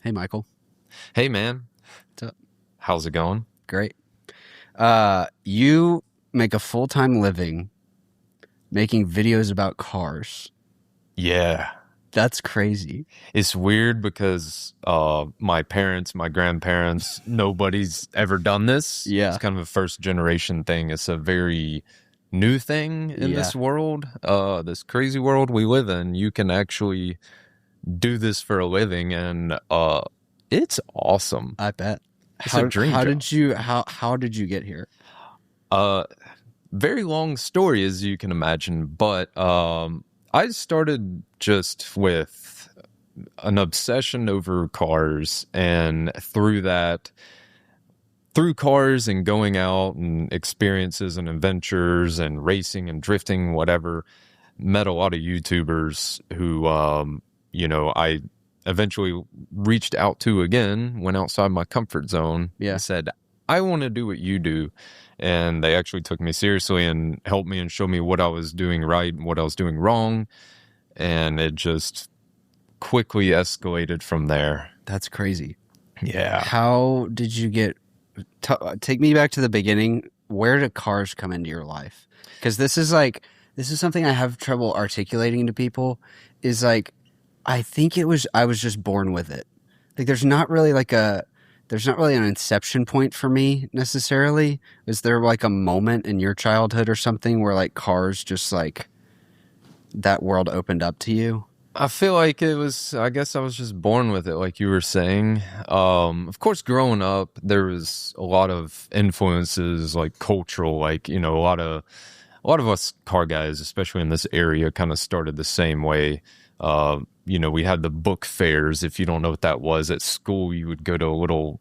Hey, Michael. Hey man, What's up? how's it going? Great. You make a full-time living making videos about cars. Yeah, That's crazy. it's weird because my parents, my grandparents, nobody's ever done this. It's Yeah. kind of a first generation thing. It's a very new thing in Yeah. this world, this crazy world we live in. You can actually do this for a living, and it's awesome. I bet. It's a How dream how job. did you how did you get here? Uh, Very long story, as you can imagine, but I started just with an obsession over cars, and through cars and going out and experiences and adventures and racing and drifting, whatever, met a lot of YouTubers who, I eventually reached out to again, went outside my comfort zone Yeah. and said, I want to do what you do. And they actually took me seriously and helped me and showed me what I was doing right and what I was doing wrong. And it just quickly escalated from there. That's crazy. Yeah. How did you get take me back to the beginning. Where did cars come into your life? Because this is something I have trouble articulating to people is like I think I was just born with it. Like there's not really an inception point for me necessarily. Is there like a moment in your childhood or something where like cars just like that world opened up to you? I feel like I guess I was just born with it, like you were saying. Of course, growing up, there was a lot of influences, like cultural, like, a lot of us car guys, especially in this area, kind of started the same way. We had the book fairs. If you don't know what that was, at school, you would go to a little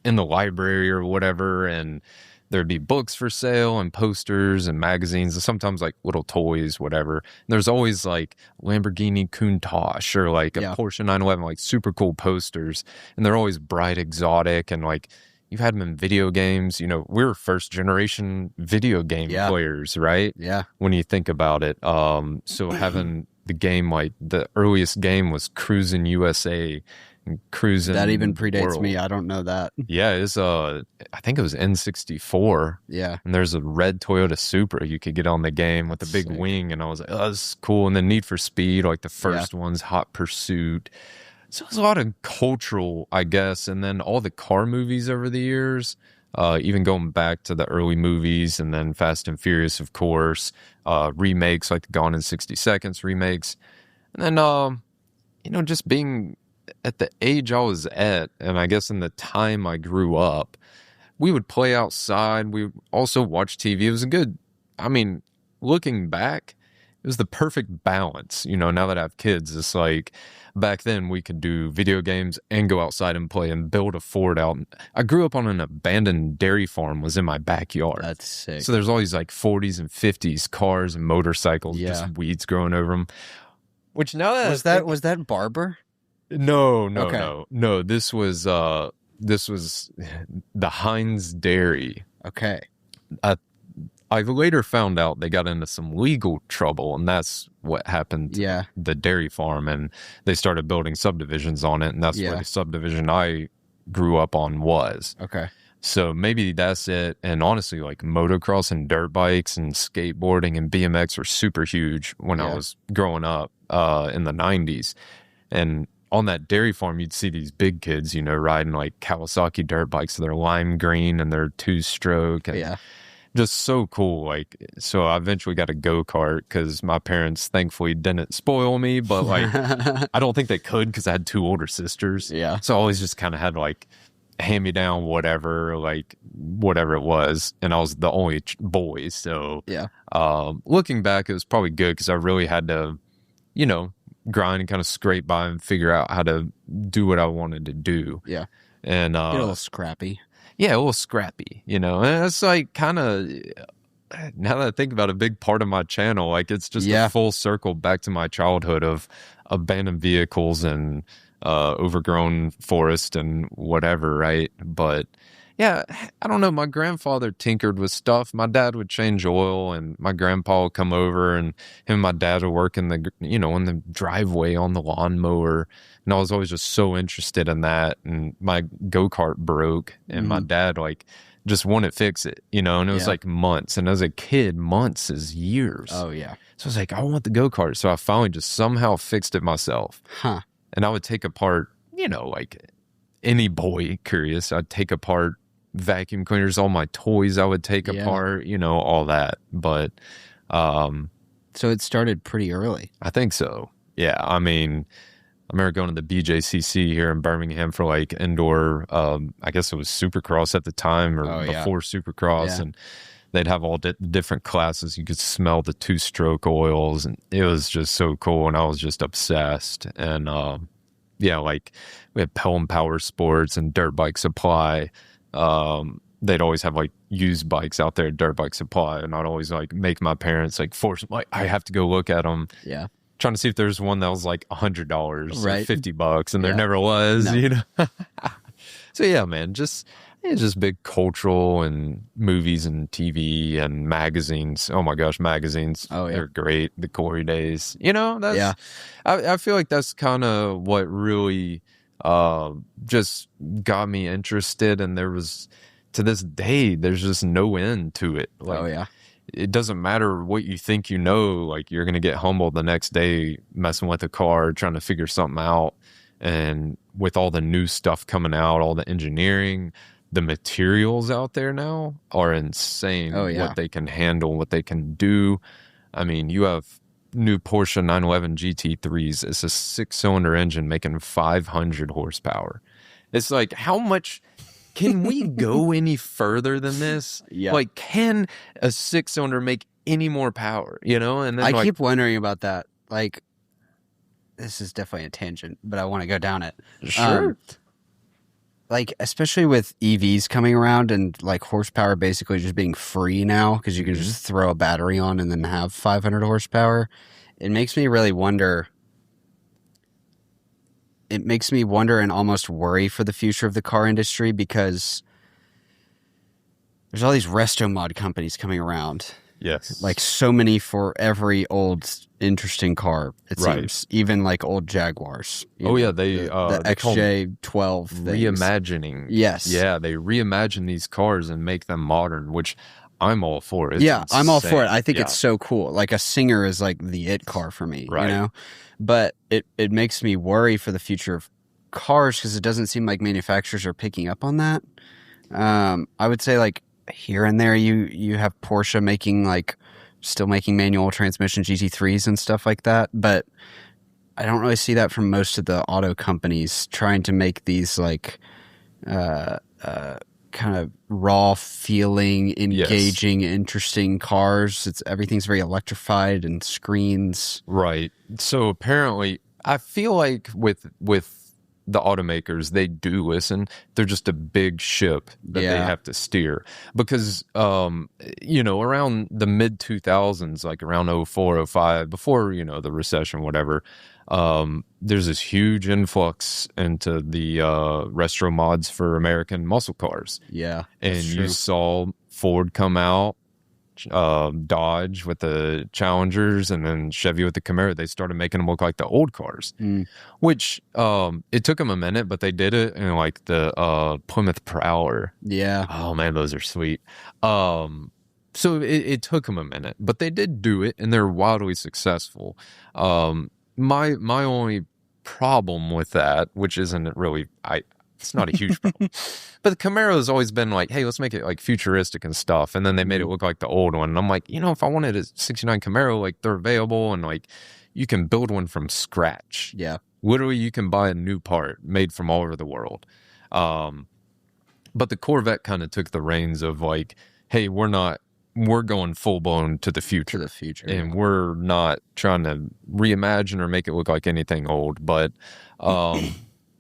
in the library or whatever, and there'd be books for sale and posters and magazines and sometimes like little toys, whatever. And there's always like Lamborghini Countach or like a Yeah. Porsche 911, like super cool posters. And they're always bright, exotic, and like you've had them in video games. We're first generation video game Yeah. players, right? Yeah. When you think about it. So having the game, like the earliest game was Cruising USA and Cruising That even the predates me. World. I don't know that. Yeah, I think it was N64, Yeah. and there's a red Toyota Supra you could get on the game with a big Sick. wing, and I was like, oh, this is cool. And then Need for Speed, like the Yeah. first one's Hot Pursuit. So there's a lot of cultural, I guess, and then all the car movies over the years, even going back to the early movies, and then Fast and Furious, of course, remakes like the Gone in 60 Seconds remakes, and then just being at the age I was at, and I guess in the time I grew up, we would play outside. We would also watch TV. It was a good, I mean, looking back, it was the perfect balance. Now that I have kids, it's like back then we could do video games and go outside and play and build a fort out. I grew up on an abandoned dairy farm was in my backyard. That's sick. So there's all these like 40s and 50s cars and motorcycles, Yeah. just weeds growing over them. Which now that I think, Was that Barber? no, no, Okay. no. This was the Heinz Dairy. Okay. I later found out they got into some legal trouble, and that's what happened to Yeah. the dairy farm, and they started building subdivisions on it, and that's where Yeah. the subdivision I grew up on was. Okay. So maybe that's it. And honestly, like motocross and dirt bikes and skateboarding and BMX were super huge when I Yeah. was growing up in the 90s. And on that dairy farm, you'd see these big kids, riding like Kawasaki dirt bikes. They're lime green and they're two-stroke and Yeah. just so cool. Like, so I eventually got a go-kart because my parents thankfully didn't spoil me, but like, I don't think they could because I had two older sisters. Yeah. So I always just kind of had like hand me down whatever, like whatever it was, and I was the only boy. So Yeah. looking back, it was probably good because I really had to, grind and kind of scrape by and figure out how to do what I wanted to do. Yeah. And Get a little scrappy. yeah, a little scrappy, and it's like kind of, now that I think about it, a big part of my channel, like it's just Yeah. a full circle back to my childhood of abandoned vehicles and overgrown forest and whatever, right? But Yeah, I don't know. My grandfather tinkered with stuff. My dad would change oil, and my grandpa would come over, and him and my dad would work in in the driveway on the lawnmower. And I was always just so interested in that. And my go-kart broke, and my Hmm. dad just wouldn't fix it, and it was Yeah. like months. And as a kid, months is years. Oh yeah. So I was like, I want the go-kart. So I finally just somehow fixed it myself. Huh. And I would take apart, like any boy curious, I'd take apart vacuum cleaners, all my toys I would take Yeah. apart, all that. But So it started pretty early. I think so. Yeah. I mean, I remember going to the BJCC here in Birmingham for like indoor, I guess it was Supercross at the time or Oh yeah. before Supercross. Yeah. And they'd have all different classes. You could smell the two-stroke oils, and it was just so cool. And I was just obsessed. And yeah, like we had Pelham Power Sports and Dirt Bike Supply. They'd always have like used bikes out there at Dirt Bike Supply, and I'd always like make my parents like force like I have to go look at them, Yeah. trying to see if there's one that was like $100, Right. $50, and there Yeah. never was, No. So yeah, man, it's just big cultural and movies and TV and magazines. Oh my gosh, magazines. Oh, yeah. They're great. The Corey days. That's Yeah. I feel like that's kind of what really just got me interested, and there was to this day there's just no end to it. Like Oh yeah. it doesn't matter what you think like you're gonna get humbled the next day messing with a car, trying to figure something out. And with all the new stuff coming out, all the engineering, the materials out there now are insane. Oh, yeah. What they can handle, what they can do. I mean, you have new Porsche 911 GT3s. It's a 6-cylinder engine making 500 horsepower. It's like, how much can we go any further than this? Yeah. Like, can a 6-cylinder make any more power? And then I keep wondering about that. Like, this is definitely a tangent, but I want to go down it. sure. Like, especially with EVs coming around and like horsepower basically just being free now because you can just throw a battery on and then have 500 horsepower. It makes me really wonder. It makes me wonder and almost worry for the future of the car industry because there's all these resto mod companies coming around. Yes. Like so many for every old interesting car, it Right. seems. Even like old Jaguars. Yeah, they the they call them XJ12 things. reimagining. Yes. Yeah, they reimagine these cars and make them modern, which I'm all for. It's Yeah, I'm all for it. insane. I think Yeah. it's so cool. Like a Singer is like the it car for me, Right. you know? But it makes me worry for the future of cars because it doesn't seem like manufacturers are picking up on that. I would say like here and there you have Porsche still making manual transmission GT3s and stuff like that, but I don't really see that from most of the auto companies trying to make these like kind of raw feeling, engaging, interesting cars. Everything's very electrified and screens. Right. So apparently, I feel like with the automakers, they do listen. They're just a big ship that they Yeah. have to steer because, around the mid 2000s, like around 04, 05, before, the recession, whatever, there's this huge influx into the retro mods for American muscle cars. Yeah, And that's you true. saw Ford come out, Dodge with the Challengers, and then Chevy with the Camaro. They started making them look like the old cars, Mm. which it took them a minute, but they did it. And like the Plymouth Prowler. Yeah, Oh man, those are sweet. So it took them a minute, but they did do it, and they're wildly successful. My only problem with that, which isn't really it's not a huge problem. But the Camaro has always been like, hey, let's make it like futuristic and stuff. And then they made it look like the old one. And I'm like, if I wanted a 69 Camaro, like they're available and like you can build one from scratch. yeah, Literally, you can buy a new part made from all over the world. But the Corvette kind of took the reins of like, hey, we're going full blown to the future. to the future. And we're not trying to reimagine or make it look like anything old. But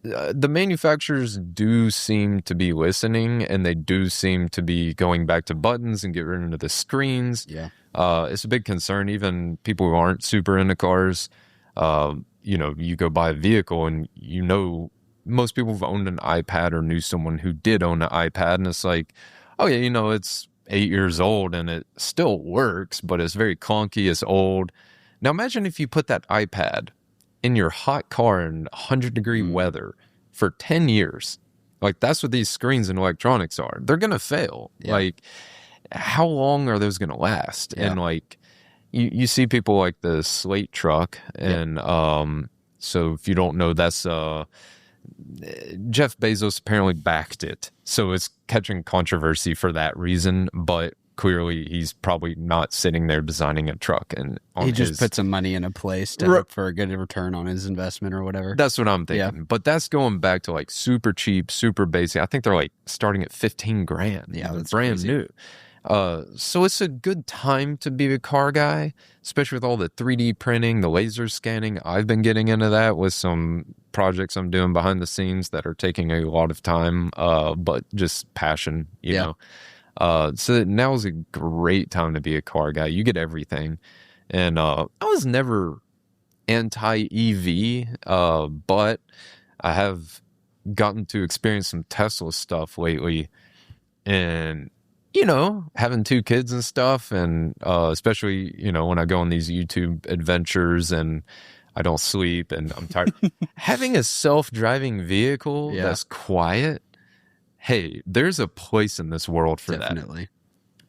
the manufacturers do seem to be listening, and they do seem to be going back to buttons and get rid of the screens. Yeah, It's a big concern. Even people who aren't super into cars, you go buy a vehicle and most people have owned an iPad or knew someone who did own an iPad, and it's like, oh yeah, it's 8 years old and it still works, but it's very clunky, it's old. Now imagine if you put that iPad in your hot car in 100-degree weather for 10 years. Like, that's what these screens and electronics are. They're going to fail. Yeah. Like, how long are those going to last? Yeah. And like, you see people like the Slate truck, and so if you don't know, that's Jeff Bezos apparently backed it, so it's catching controversy for that reason. But clearly, he's probably not sitting there designing a truck, and he just put some money in a place to hope for a good return on his investment or whatever. That's what I'm thinking. Yeah. But that's going back to like super cheap, super basic. I think they're like starting at $15,000. Yeah, that's brand crazy. new. So it's a good time to be a car guy, especially with all the 3D printing, the laser scanning. I've been getting into that with some projects I'm doing behind the scenes that are taking a lot of time, but just passion, you know. So now is a great time to be a car guy. You get everything. And I was never anti-EV, but I have gotten to experience some Tesla stuff lately. And having 2 kids and stuff, and especially, when I go on these YouTube adventures and I don't sleep and I'm tired, having a self-driving vehicle that's quiet, hey, there's a place in this world for that. Definitely.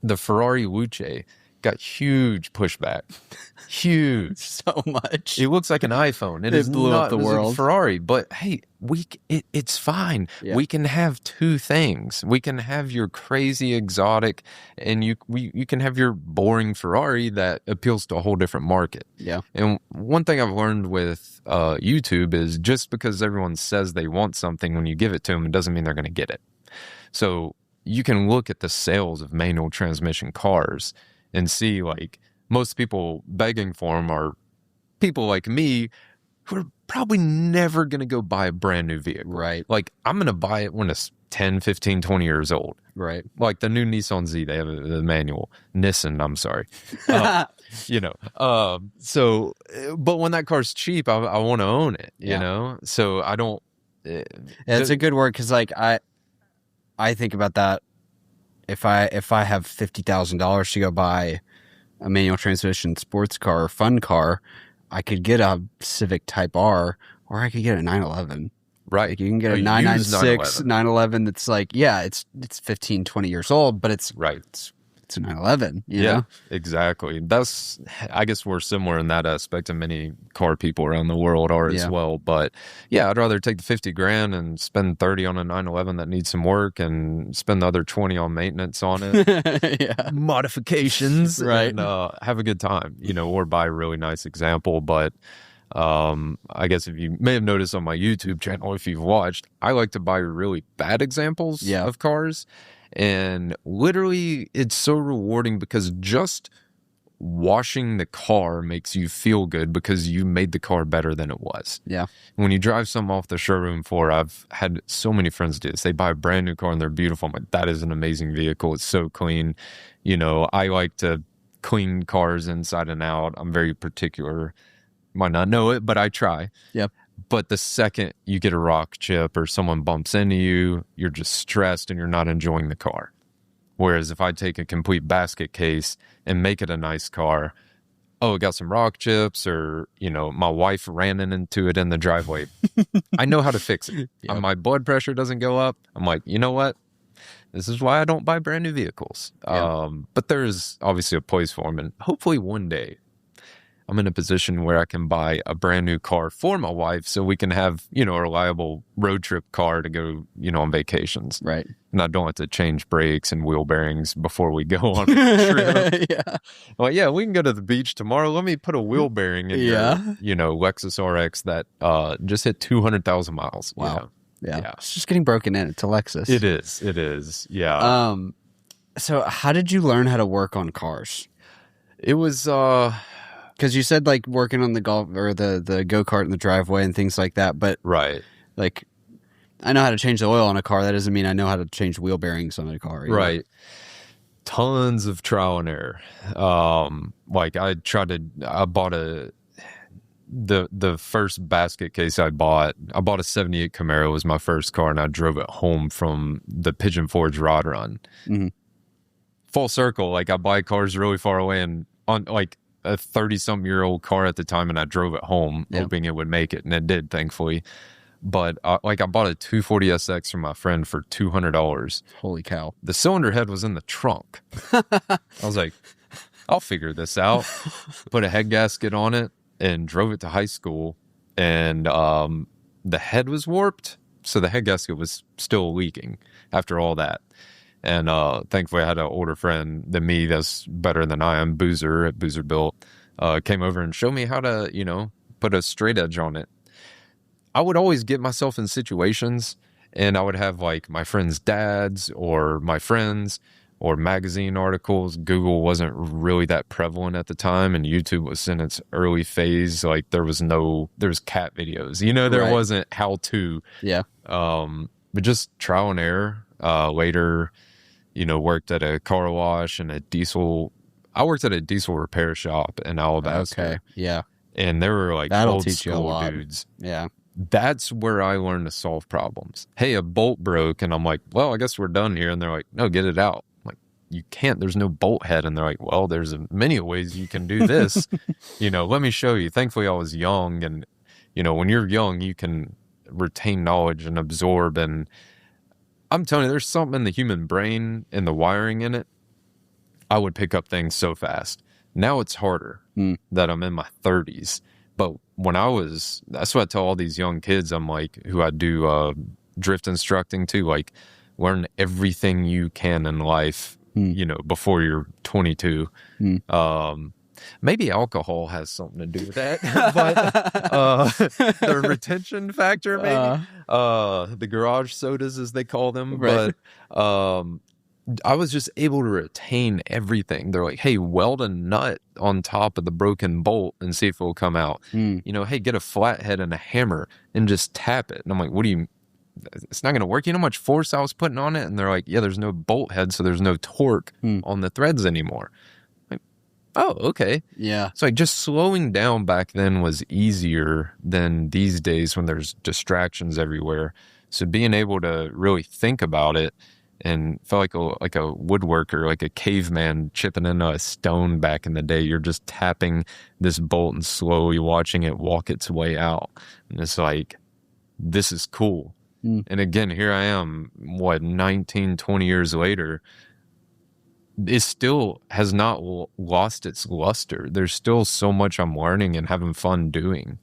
The Ferrari Luce got huge pushback. Huge. So much. It looks like an iPhone. It blew up the world. Like Ferrari, but hey, it's fine. Yeah. We can have 2 things. We can have your crazy exotic, and you can have your boring Ferrari that appeals to a whole different market. Yeah. And one thing I've learned with YouTube is just because everyone says they want something, when you give it to them, it doesn't mean they're going to get it. So you can look at the sales of manual transmission cars and see, like, most people begging for them are people like me who are probably never going to go buy a brand new vehicle. Right. Like, I'm going to buy it when it's 10, 15, 20 years old. Right. Like the new Nissan Z, they have the manual. Nissan, I'm sorry. So, but when that car's cheap, I want to own it, you know? So I don't. It's a good word, because, like, I think about that. If I have $50,000 to go buy a manual transmission sports car or fun car, I could get a Civic Type R, or I could get a 911. Right. Like, you can get a 996 911 that's like, it's 15, 20 years old, but it's right. It's a 911, you know? Exactly. I guess we're similar in that aspect, and many car people around the world are as well. But yeah, I'd rather take the $50,000 and spend 30 on a 911 that needs some work, and spend the other 20 on maintenance on it. Modifications. Right. And have a good time, or buy a really nice example. But I guess if you may have noticed on my YouTube channel, if you've watched, I like to buy really bad examples of cars. And literally, it's so rewarding, because just washing the car makes you feel good, because you made the car better than it was. Yeah. When you drive some off the showroom floor, I've had so many friends do this. They buy a brand new car and they're beautiful. I'm like, that is an amazing vehicle. It's so clean. I like to clean cars inside and out. I'm very particular. Might not know it, but I try. Yep. But the second you get a rock chip or someone bumps into you, you're just stressed and you're not enjoying the car. Whereas if I take a complete basket case and make it a nice car, it got some rock chips, or, my wife ran into it in the driveway. I know how to fix it. Yep. My blood pressure doesn't go up. I'm like, you know what? This is why I don't buy brand new vehicles. Yeah. But there's obviously a place for them. And hopefully one day I'm in a position where I can buy a brand new car for my wife, so we can have, a reliable road trip car to go, on vacations. Right. And I don't have to change brakes and wheel bearings before we go on a trip. Well, we can go to the beach tomorrow. Let me put a wheel bearing in your, Lexus RX that just hit 200,000 miles. Wow. Yeah. It's just getting broken in. It's a Lexus. It is. Yeah. So how did you learn how to work on cars? It was... Because you said, like, working on the golf or the go-kart in the driveway and things like that, but right, like, I know how to change the oil on a car. That doesn't mean I know how to change wheel bearings on a car. Right. Tons of trial and error. Like, I bought a the first basket case I bought a 78 Camaro, was my first car, and I drove it home from the Pigeon Forge Rod Run. Mhm. Full circle, like I buy cars really far away, and on like a 30-something-year-old car at the time, and I drove it home Yeah. hoping it would make it, and it did, thankfully. But like I bought a 240 SX from my friend for $200. Holy cow. The cylinder head was in the trunk. I was like, I'll figure this out. Put a head gasket on it and drove it to high school. And the head was warped, so the head gasket was still leaking after all that. And thankfully, I had an older friend than me that's better than I am, Boozer at Boozer Built, came over and showed me how to, put a straight edge on it. I would always get myself in situations, and I would have like my friends' dads or my friends or magazine articles. Google wasn't really that prevalent at the time, and YouTube was in its early phase. Like there was cat videos, there Right. wasn't how to. Yeah. But just trial and error. Later, worked at a car wash and I worked at a diesel repair shop in Alabaster. Okay. Yeah. And there were like That'll old teach you a school lot. dudes. Yeah. That's where I learned to solve problems. Hey, a bolt broke, and I'm like, well, I guess we're done here. And they're like, no, get it out. I'm like, you can't, there's no bolt head. And they're like, well, there's many ways you can do this. Let me show you. Thankfully, I was young, and when you're young, you can retain knowledge and absorb. And I'm telling you, there's something in the human brain and the wiring in it. I would pick up things so fast. Now it's harder that I'm in my 30s. But when that's what I tell all these young kids, I'm like, who I do drift instructing to, like, learn everything you can in life, before you're 22. Maybe alcohol has something to do with that, but the retention factor, maybe. The garage sodas, as they call them. Right. But I was just able to retain everything. They're like, hey, weld a nut on top of the broken bolt and see if it'll come out. Hey, get a flathead and a hammer and just tap it. And I'm like, what do you, it's not going to work. You know how much force I was putting on it? And they're like, yeah, there's no bolt head, so there's no torque on the threads anymore. Like, oh, okay. Yeah. So like just slowing down back then was easier than these days when there's distractions everywhere. So being able to really think about it, and felt like a woodworker, like a caveman chipping into a stone back in the day. You're just tapping this bolt and slowly watching it walk its way out. And it's like, this is cool. And again, here I am, 19, 20 years later. It still has not lost its luster. There's still so much I'm learning and having fun doing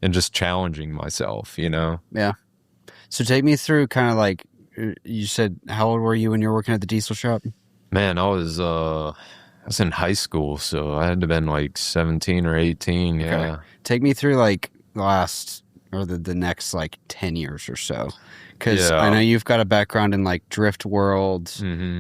and just challenging myself, Yeah. So take me through kind of like, you said, how old were you when you were working at the diesel shop? Man, I was in high school, so I had to have been like 17 or 18. Yeah. Okay. Take me through like the next like 10 years or so. Because I know you've got a background in like drift world.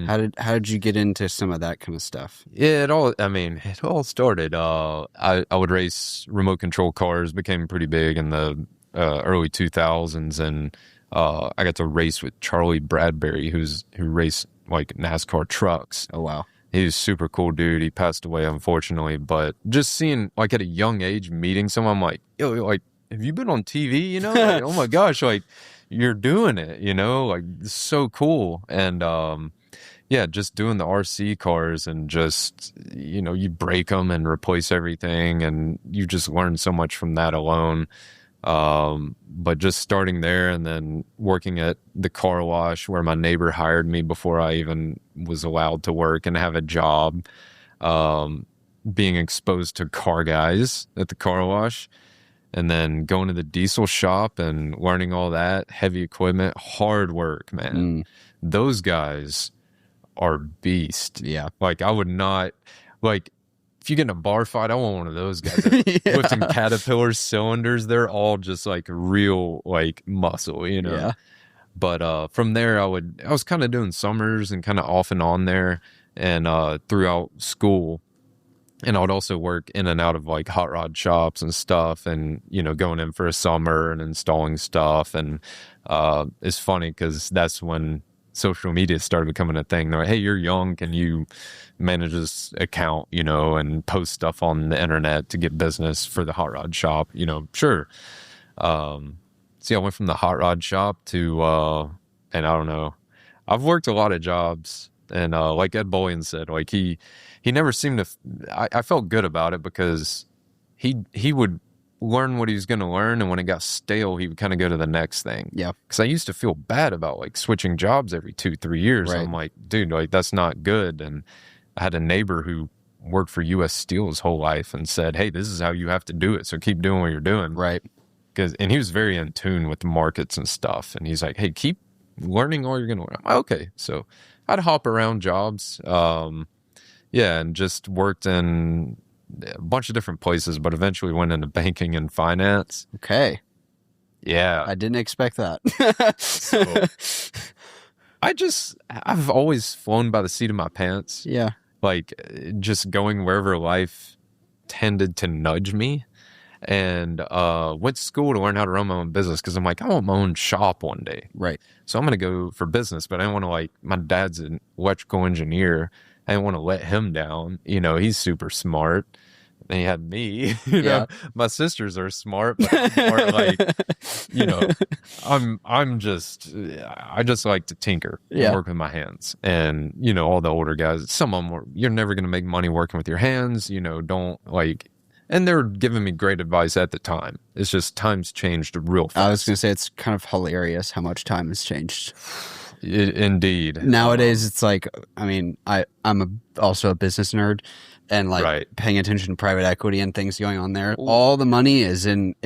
How did you get into some of that kind of stuff? Yeah, it all started. I would race remote control cars, became pretty big in the early 2000s, and I got to race with Charlie Bradbury, who raced like NASCAR trucks. Oh, wow. He was a super cool dude. He passed away, unfortunately, but just seeing, like, at a young age, meeting someone, I'm like, yo, like, have you been on TV, Like, oh my gosh, like, you're doing it, like, it's so cool. And, just doing the RC cars and just, you break them and replace everything, and you just learn so much from that alone. But just starting there and then working at the car wash where my neighbor hired me before I even was allowed to work and have a job, being exposed to car guys at the car wash, and then going to the diesel shop and learning all that heavy equipment, hard work, man. Those guys are beast. Yeah. Like I would not, like, if you get in a bar fight, I want one of those guys lifting Caterpillar cylinders. They're all just like real, like muscle, Yeah. But from there, I was kind of doing summers and kind of off and on there, and throughout school. And I would also work in and out of like hot rod shops and stuff, and going in for a summer and installing stuff. And it's funny because that's when social media started becoming a thing. They're like, hey, you're young. Can you manage this account, and post stuff on the internet to get business for the hot rod shop? Sure. So yeah, I went from the hot rod shop to, and I don't know, I've worked a lot of jobs, and like Ed Bullion said, like he never seemed to. I felt good about it because he would learn what he was going to learn, and when it got stale, he would kind of go to the next thing. Yeah. Because I used to feel bad about like switching jobs every 2-3 years. Right. I'm like, dude, like that's not good. And I had a neighbor who worked for U.S. Steel his whole life and said, hey, this is how you have to do it. So keep doing what you're doing. Right. And he was very in tune with the markets and stuff. And he's like, hey, keep learning all you're going to learn. I'm like, okay. So I'd hop around jobs. And just worked in a bunch of different places, but eventually went into banking and finance. Okay. Yeah. I didn't expect that. So I've always flown by the seat of my pants. Yeah. Like just going wherever life tended to nudge me. And went to school to learn how to run my own business because I'm like, I want my own shop one day. Right. So I'm going to go for business, but I don't want to like, my dad's an electrical engineer. I didn't want to let him down. He's super smart. And he had me. My sisters are smart, but I'm more like, I just like to tinker and work with my hands. And, all the older guys, some of them were, you're never going to make money working with your hands, don't like, and they're giving me great advice at the time. It's just times changed real fast. I was going to say, it's kind of hilarious how much time has changed. Indeed. Nowadays, it's like, I mean, I'm also a business nerd, and like paying attention to private equity and things going on there. Ooh. All the money is in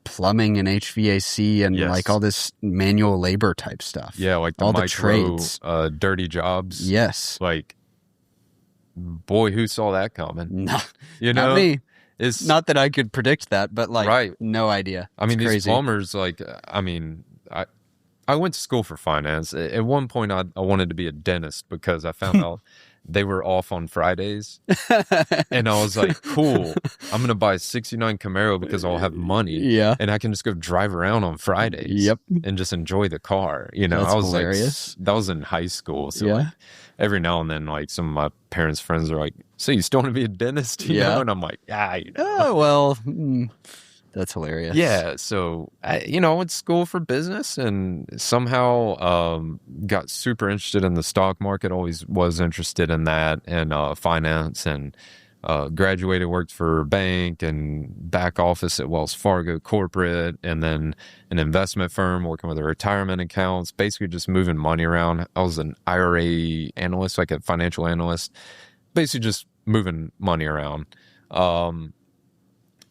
plumbing and HVAC and like all this manual labor type stuff. Yeah, like all the trades, dirty jobs. Yes. Like, boy, who saw that coming? No, not me. It's not that I could predict that, but like, no idea. I mean, these plumbers, like, I mean, I went to school for finance. At one point, I wanted to be a dentist because I found out they were off on Fridays. And I was like, cool, I'm going to buy a 69 Camaro because I'll have money. Yeah. And I can just go drive around on Fridays. Yep. And just enjoy the car. That's I was hilarious. Like, that was in high school. So like, every now and then, like some of my parents' friends are like, so you still want to be a dentist? You know? And I'm like, oh, well, that's hilarious. Yeah. So, I went to school for business and somehow got super interested in the stock market, always was interested in that, and finance, and graduated, worked for a bank and back office at Wells Fargo corporate, and then an investment firm working with the retirement accounts, basically just moving money around. I was an IRA analyst, like a financial analyst, basically just moving money around.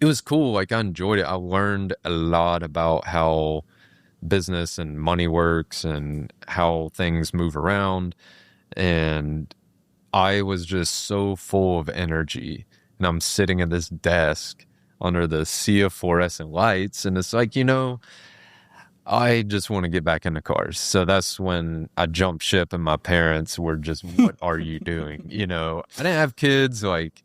It was cool. Like, I enjoyed it. I learned a lot about how business and money works and how things move around. And I was just so full of energy. And I'm sitting at this desk under the sea of fluorescent lights. And it's like, I just want to get back into cars. So that's when I jumped ship, and my parents were just, what are you doing? I didn't have kids. Like,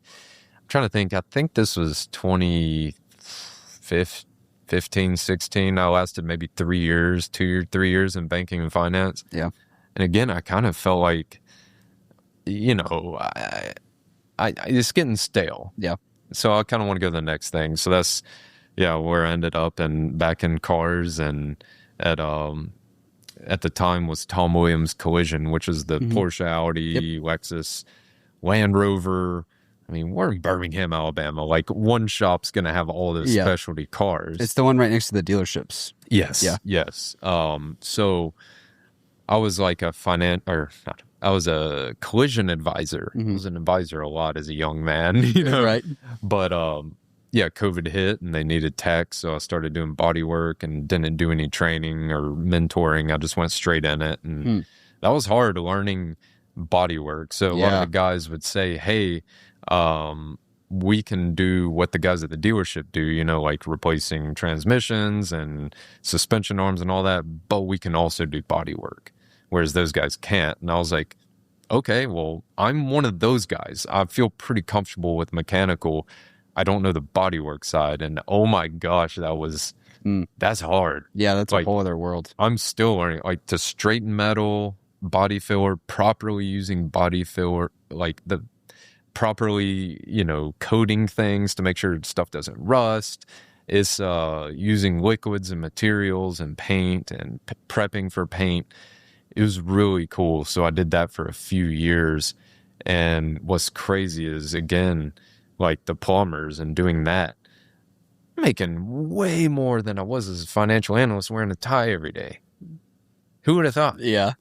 I'm trying to think. I think this was 2015, 16. I lasted maybe 3 years, 3 years in banking and finance. Yeah. And again, I kind of felt like, it's getting stale. Yeah. So I kind of want to go to the next thing. So that's, where I ended up, and back in cars, and at the time was Tom Williams Collision, which is the Porsche, Audi, Lexus, Land Rover. I mean, we're in Birmingham, Alabama. Like, one shop's going to have all those specialty cars. It's the one right next to the dealerships. Yes. Yeah. Yes. So I was like I was a collision advisor. I was an advisor a lot as a young man, Right. But, COVID hit and they needed tech. So I started doing body work and didn't do any training or mentoring. I just went straight in it. And that was hard, learning body work. So a lot of the guys would say, hey, we can do what the guys at the dealership do, like replacing transmissions and suspension arms and all that, but we can also do body work, whereas those guys can't. And I was like, okay, well, I'm one of those guys. I feel pretty comfortable with mechanical. I don't know the body work side. And oh my gosh, that's hard. Yeah, that's like a whole other world. I'm still learning, like, to straighten metal, body filler, properly using body filler, like the properly, coating things to make sure stuff doesn't rust. It's using liquids and materials and paint and prepping for paint. It was really cool. So I did that for a few years. And what's crazy is, again, like the plumbers and doing that, making way more than I was as a financial analyst wearing a tie every day. Who would have thought? Yeah.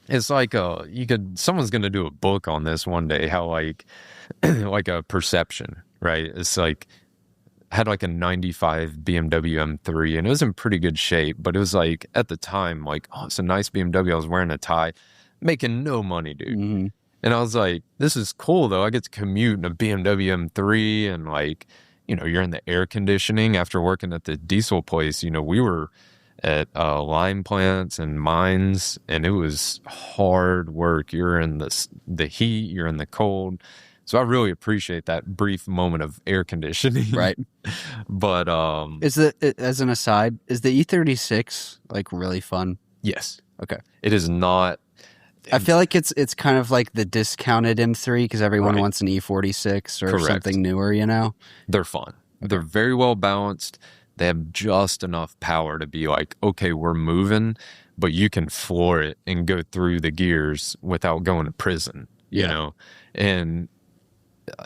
It's like someone's going to do a book on this one day, how like a perception, right? It's like, I had like a 95 BMW M3 and it was in pretty good shape, but it was like at the time, like, oh, it's a nice BMW. I was wearing a tie, making no money, dude. Mm-hmm. And I was like, this is cool though. I get to commute in a BMW M3 and like, you're in the air conditioning after working at the diesel place. We were at lime plants and mines, and it was hard work. You're in the heat, you're in the cold. So I really appreciate that brief moment of air conditioning. Right. But as an aside, is the E36 like really fun? yes. Okay. It is not. I feel like it's kind of like the discounted M3 because everyone Right. wants an E46 or Correct. something newer, They're fun. They're very well balanced. They have just enough power to be like, okay, we're moving, but you can floor it and go through the gears without going to prison, And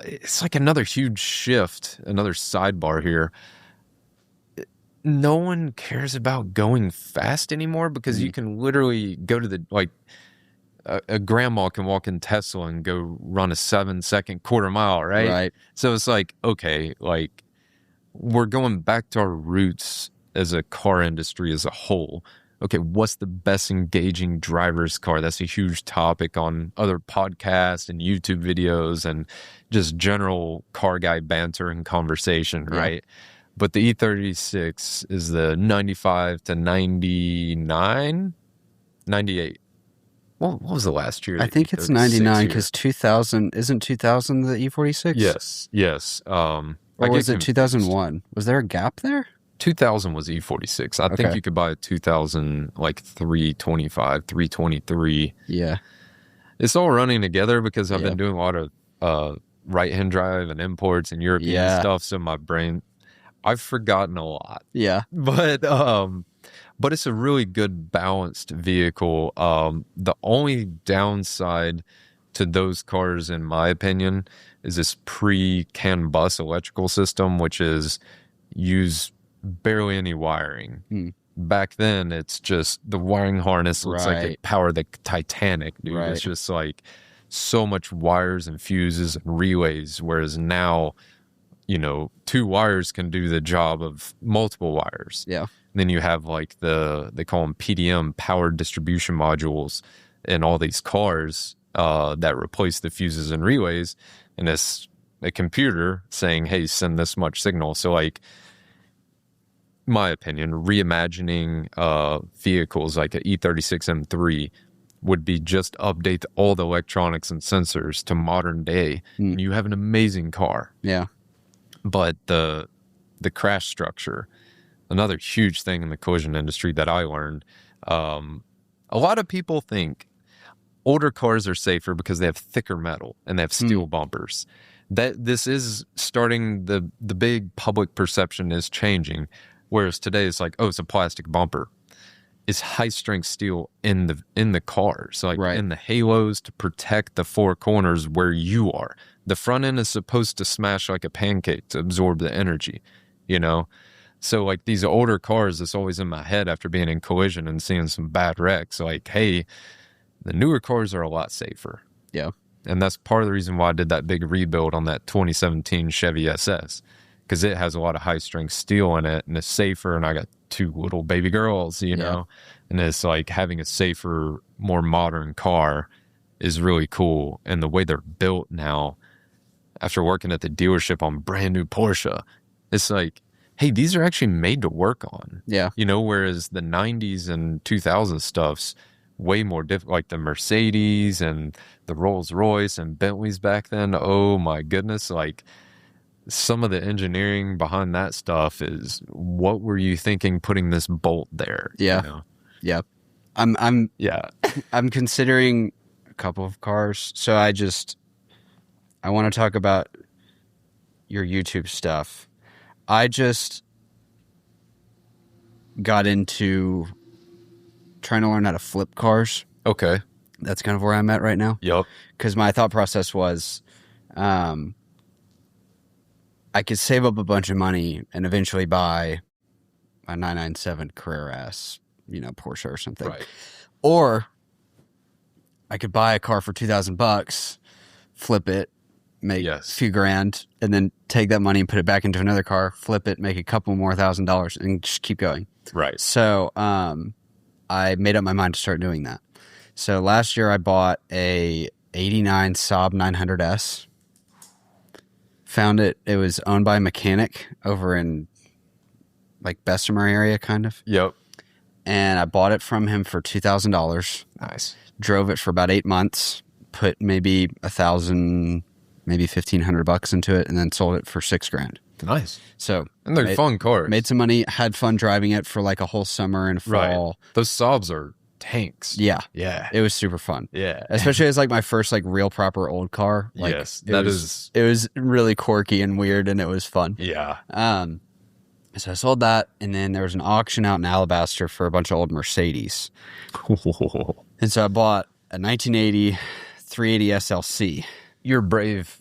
it's like another huge shift, another sidebar here. No one cares about going fast anymore because you can literally go to a grandma can walk in Tesla and go run a 7-second quarter mile, right? Right. So it's like, okay, like we're going back to our roots as a car industry as a whole. Okay, what's the best engaging driver's car? That's a huge topic on other podcasts and YouTube videos and just general car guy banter and conversation, right? But the E36 is the 95 to 99, 98. What was the last year? I think it's 99 because 2000 isn't 2000 the E46? Yes. Or was it 2001? Was there a gap there? 2000 was E46. I think you could buy a 2000 like 325, 323. Yeah. It's all running together because I've been doing a lot of right-hand drive and imports and European stuff. So my brain, I've forgotten a lot. Yeah. But it's a really good balanced vehicle. The only downside to those cars, in my opinion, is this pre-CAN bus electrical system, which is use barely any wiring. Back then, it's just the wiring harness looks like it powered the Titanic, dude. It's just like so much wires and fuses and relays, whereas now, 2 wires can do the job of multiple wires. Yeah. And then you have like they call them PDM, powered distribution modules, in all these cars that replace the fuses and relays. And it's a computer saying, hey, send this much signal. So like, my opinion, reimagining vehicles like an E36 M3 would be just update all the electronics and sensors to modern day. And you have an amazing car. Yeah. But the crash structure, another huge thing in the collision industry that I learned, a lot of people think older cars are safer because they have thicker metal and they have steel bumpers. That this is starting, the big public perception is changing. Whereas today it's like, oh, it's a plastic bumper. It's high strength steel in the car. So like in the halos to protect the 4 corners where you are. The front end is supposed to smash like a pancake to absorb the energy, So like these older cars, it's always in my head after being in collision and seeing some bad wrecks. Like, hey, the newer cars are a lot safer. Yeah. And that's part of the reason why I did that big rebuild on that 2017 Chevy SS. Because it has a lot of high-strength steel in it, and it's safer, and I got 2 little baby girls, know? And it's like having a safer, more modern car is really cool. And the way they're built now, after working at the dealership on brand new Porsche, it's like, hey, these are actually made to work on. Yeah. Whereas the 90s and 2000s stuff's way more difficult, like the Mercedes and the Rolls-Royce and Bentleys back then. Oh, my goodness. Like, some of the engineering behind that stuff is, what were you thinking putting this bolt there? Yeah. Yeah. I'm Yeah. I'm considering a couple of cars. So I want to talk about your YouTube stuff. I just got into trying to learn how to flip cars. Okay. That's kind of where I'm at right now. Yep. Because my thought process was, I could save up a bunch of money and eventually buy a 997 Carrera S, Porsche or something. Right. Or I could buy a car for $2,000, flip it, make a few grand, and then take that money and put it back into another car, flip it, make a couple more $1,000, and just keep going. Right. So I made up my mind to start doing that. So last year I bought a 89 Saab 900S. Found it. It was owned by a mechanic over in like Bessemer area, kind of. Yep. And I bought it from him for $2,000. Nice. Drove it for about 8 months. Put maybe $1,000, maybe $1,500 into it, and then sold it for $6,000. Nice. So and they're fun cars. Made some money. Had fun driving it for like a whole summer and fall. Right. Those Saabs are tanks. Yeah. Yeah. It was super fun. Yeah. Especially as like my first like real proper old car. Like, yes. It was really quirky and weird, and it was fun. Yeah. So I sold that, and then there was an auction out in Alabaster for a bunch of old Mercedes. And so I bought a 1980 380 SLC. You're brave.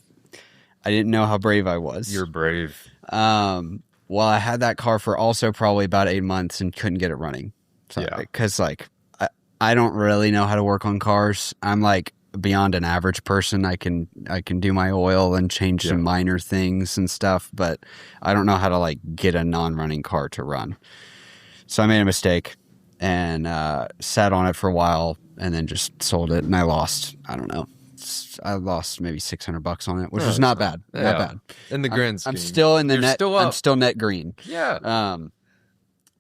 I didn't know how brave I was. You're brave. Well, I had that car for also probably about 8 months and couldn't get it running. So, yeah. Because like I don't really know how to work on cars. I'm like beyond an average person. I can do my oil and change some minor things and stuff, but I don't know how to like get a non-running car to run. So I made a mistake and sat on it for a while and then just sold it, and I lost, I don't know, I lost maybe $600 on it, which was not bad. Yeah. Not bad. In the grand scheme. I'm still in the net. Still up. I'm still net green. Yeah.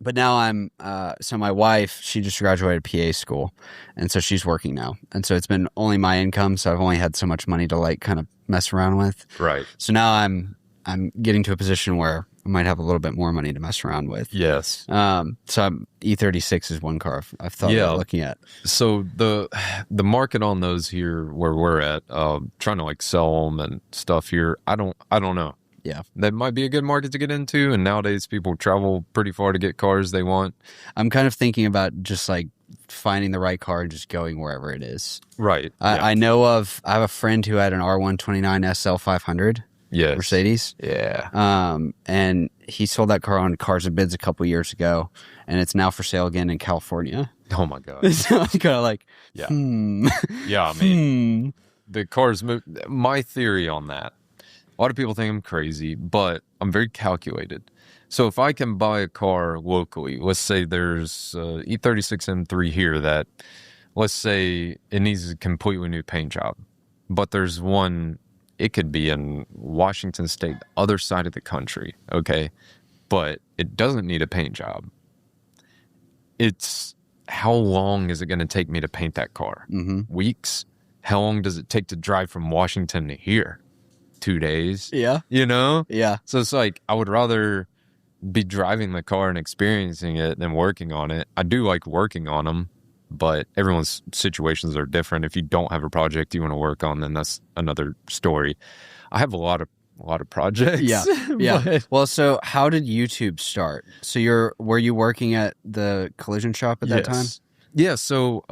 But now I'm, so my wife, she just graduated PA school, and so she's working now. And so it's been only my income, so I've only had so much money to like kind of mess around with. Right. So now I'm getting to a position where I might have a little bit more money to mess around with. Yes. So E36 is one car I've thought about looking at. So the market on those here where we're at, trying to like sell them and stuff here, I don't know. Yeah. That might be a good market to get into. And nowadays people travel pretty far to get cars they want. I'm kind of thinking about just like finding the right car and just going wherever it is. Right. I have a friend who had an R129 SL 500 Mercedes. Yeah. And he sold that car on Cars and Bids a couple years ago, and it's now for sale again in California. Oh my God. So I'm kind of like, yeah. Yeah, I mean, the cars move. My theory on that, a lot of people think I'm crazy, but I'm very calculated. So if I can buy a car locally, let's say there's E36 M3 here that, let's say it needs a completely new paint job, but there's one, it could be in Washington State, the other side of the country, okay? But it doesn't need a paint job. It's how long is it going to take me to paint that car? Mm-hmm. Weeks? How long does it take to drive from Washington to here? 2 days? Yeah. You know? Yeah. So it's like, I would rather be driving the car and experiencing it than working on it. I do like working on them, but everyone's situations are different. If you don't have a project you want to work on, then that's another story. I have a lot of projects. Yeah. Yeah. Well, so how did YouTube start? So were you working at the collision shop at that time? Yeah. So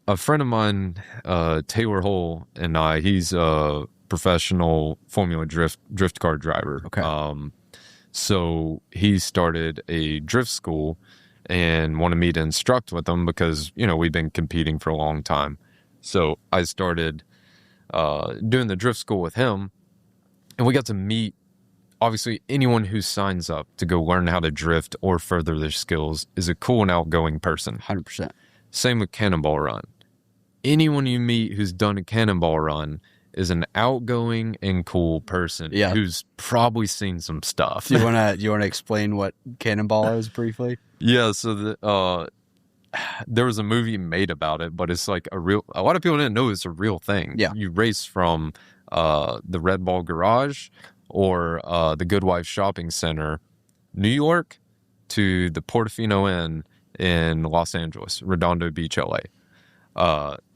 a friend of mine, Taylor Hull, and he's a professional Formula drift car driver. Okay. So he started a drift school and wanted me to instruct with him because, we've been competing for a long time. So I started doing the drift school with him, and we got to meet, obviously, anyone who signs up to go learn how to drift or further their skills is a cool and outgoing person. 100%. Same with Cannonball Run. Anyone you meet who's done a Cannonball Run is an outgoing and cool person who's probably seen some stuff. Do you want to explain what Cannonball is briefly? Yeah, so there was a movie made about it, but it's like a lot of people didn't know it's a real thing. Yeah. You race from the Red Ball Garage or the Good Wife Shopping Center, New York, to the Portofino Inn in Los Angeles, Redondo Beach, LA.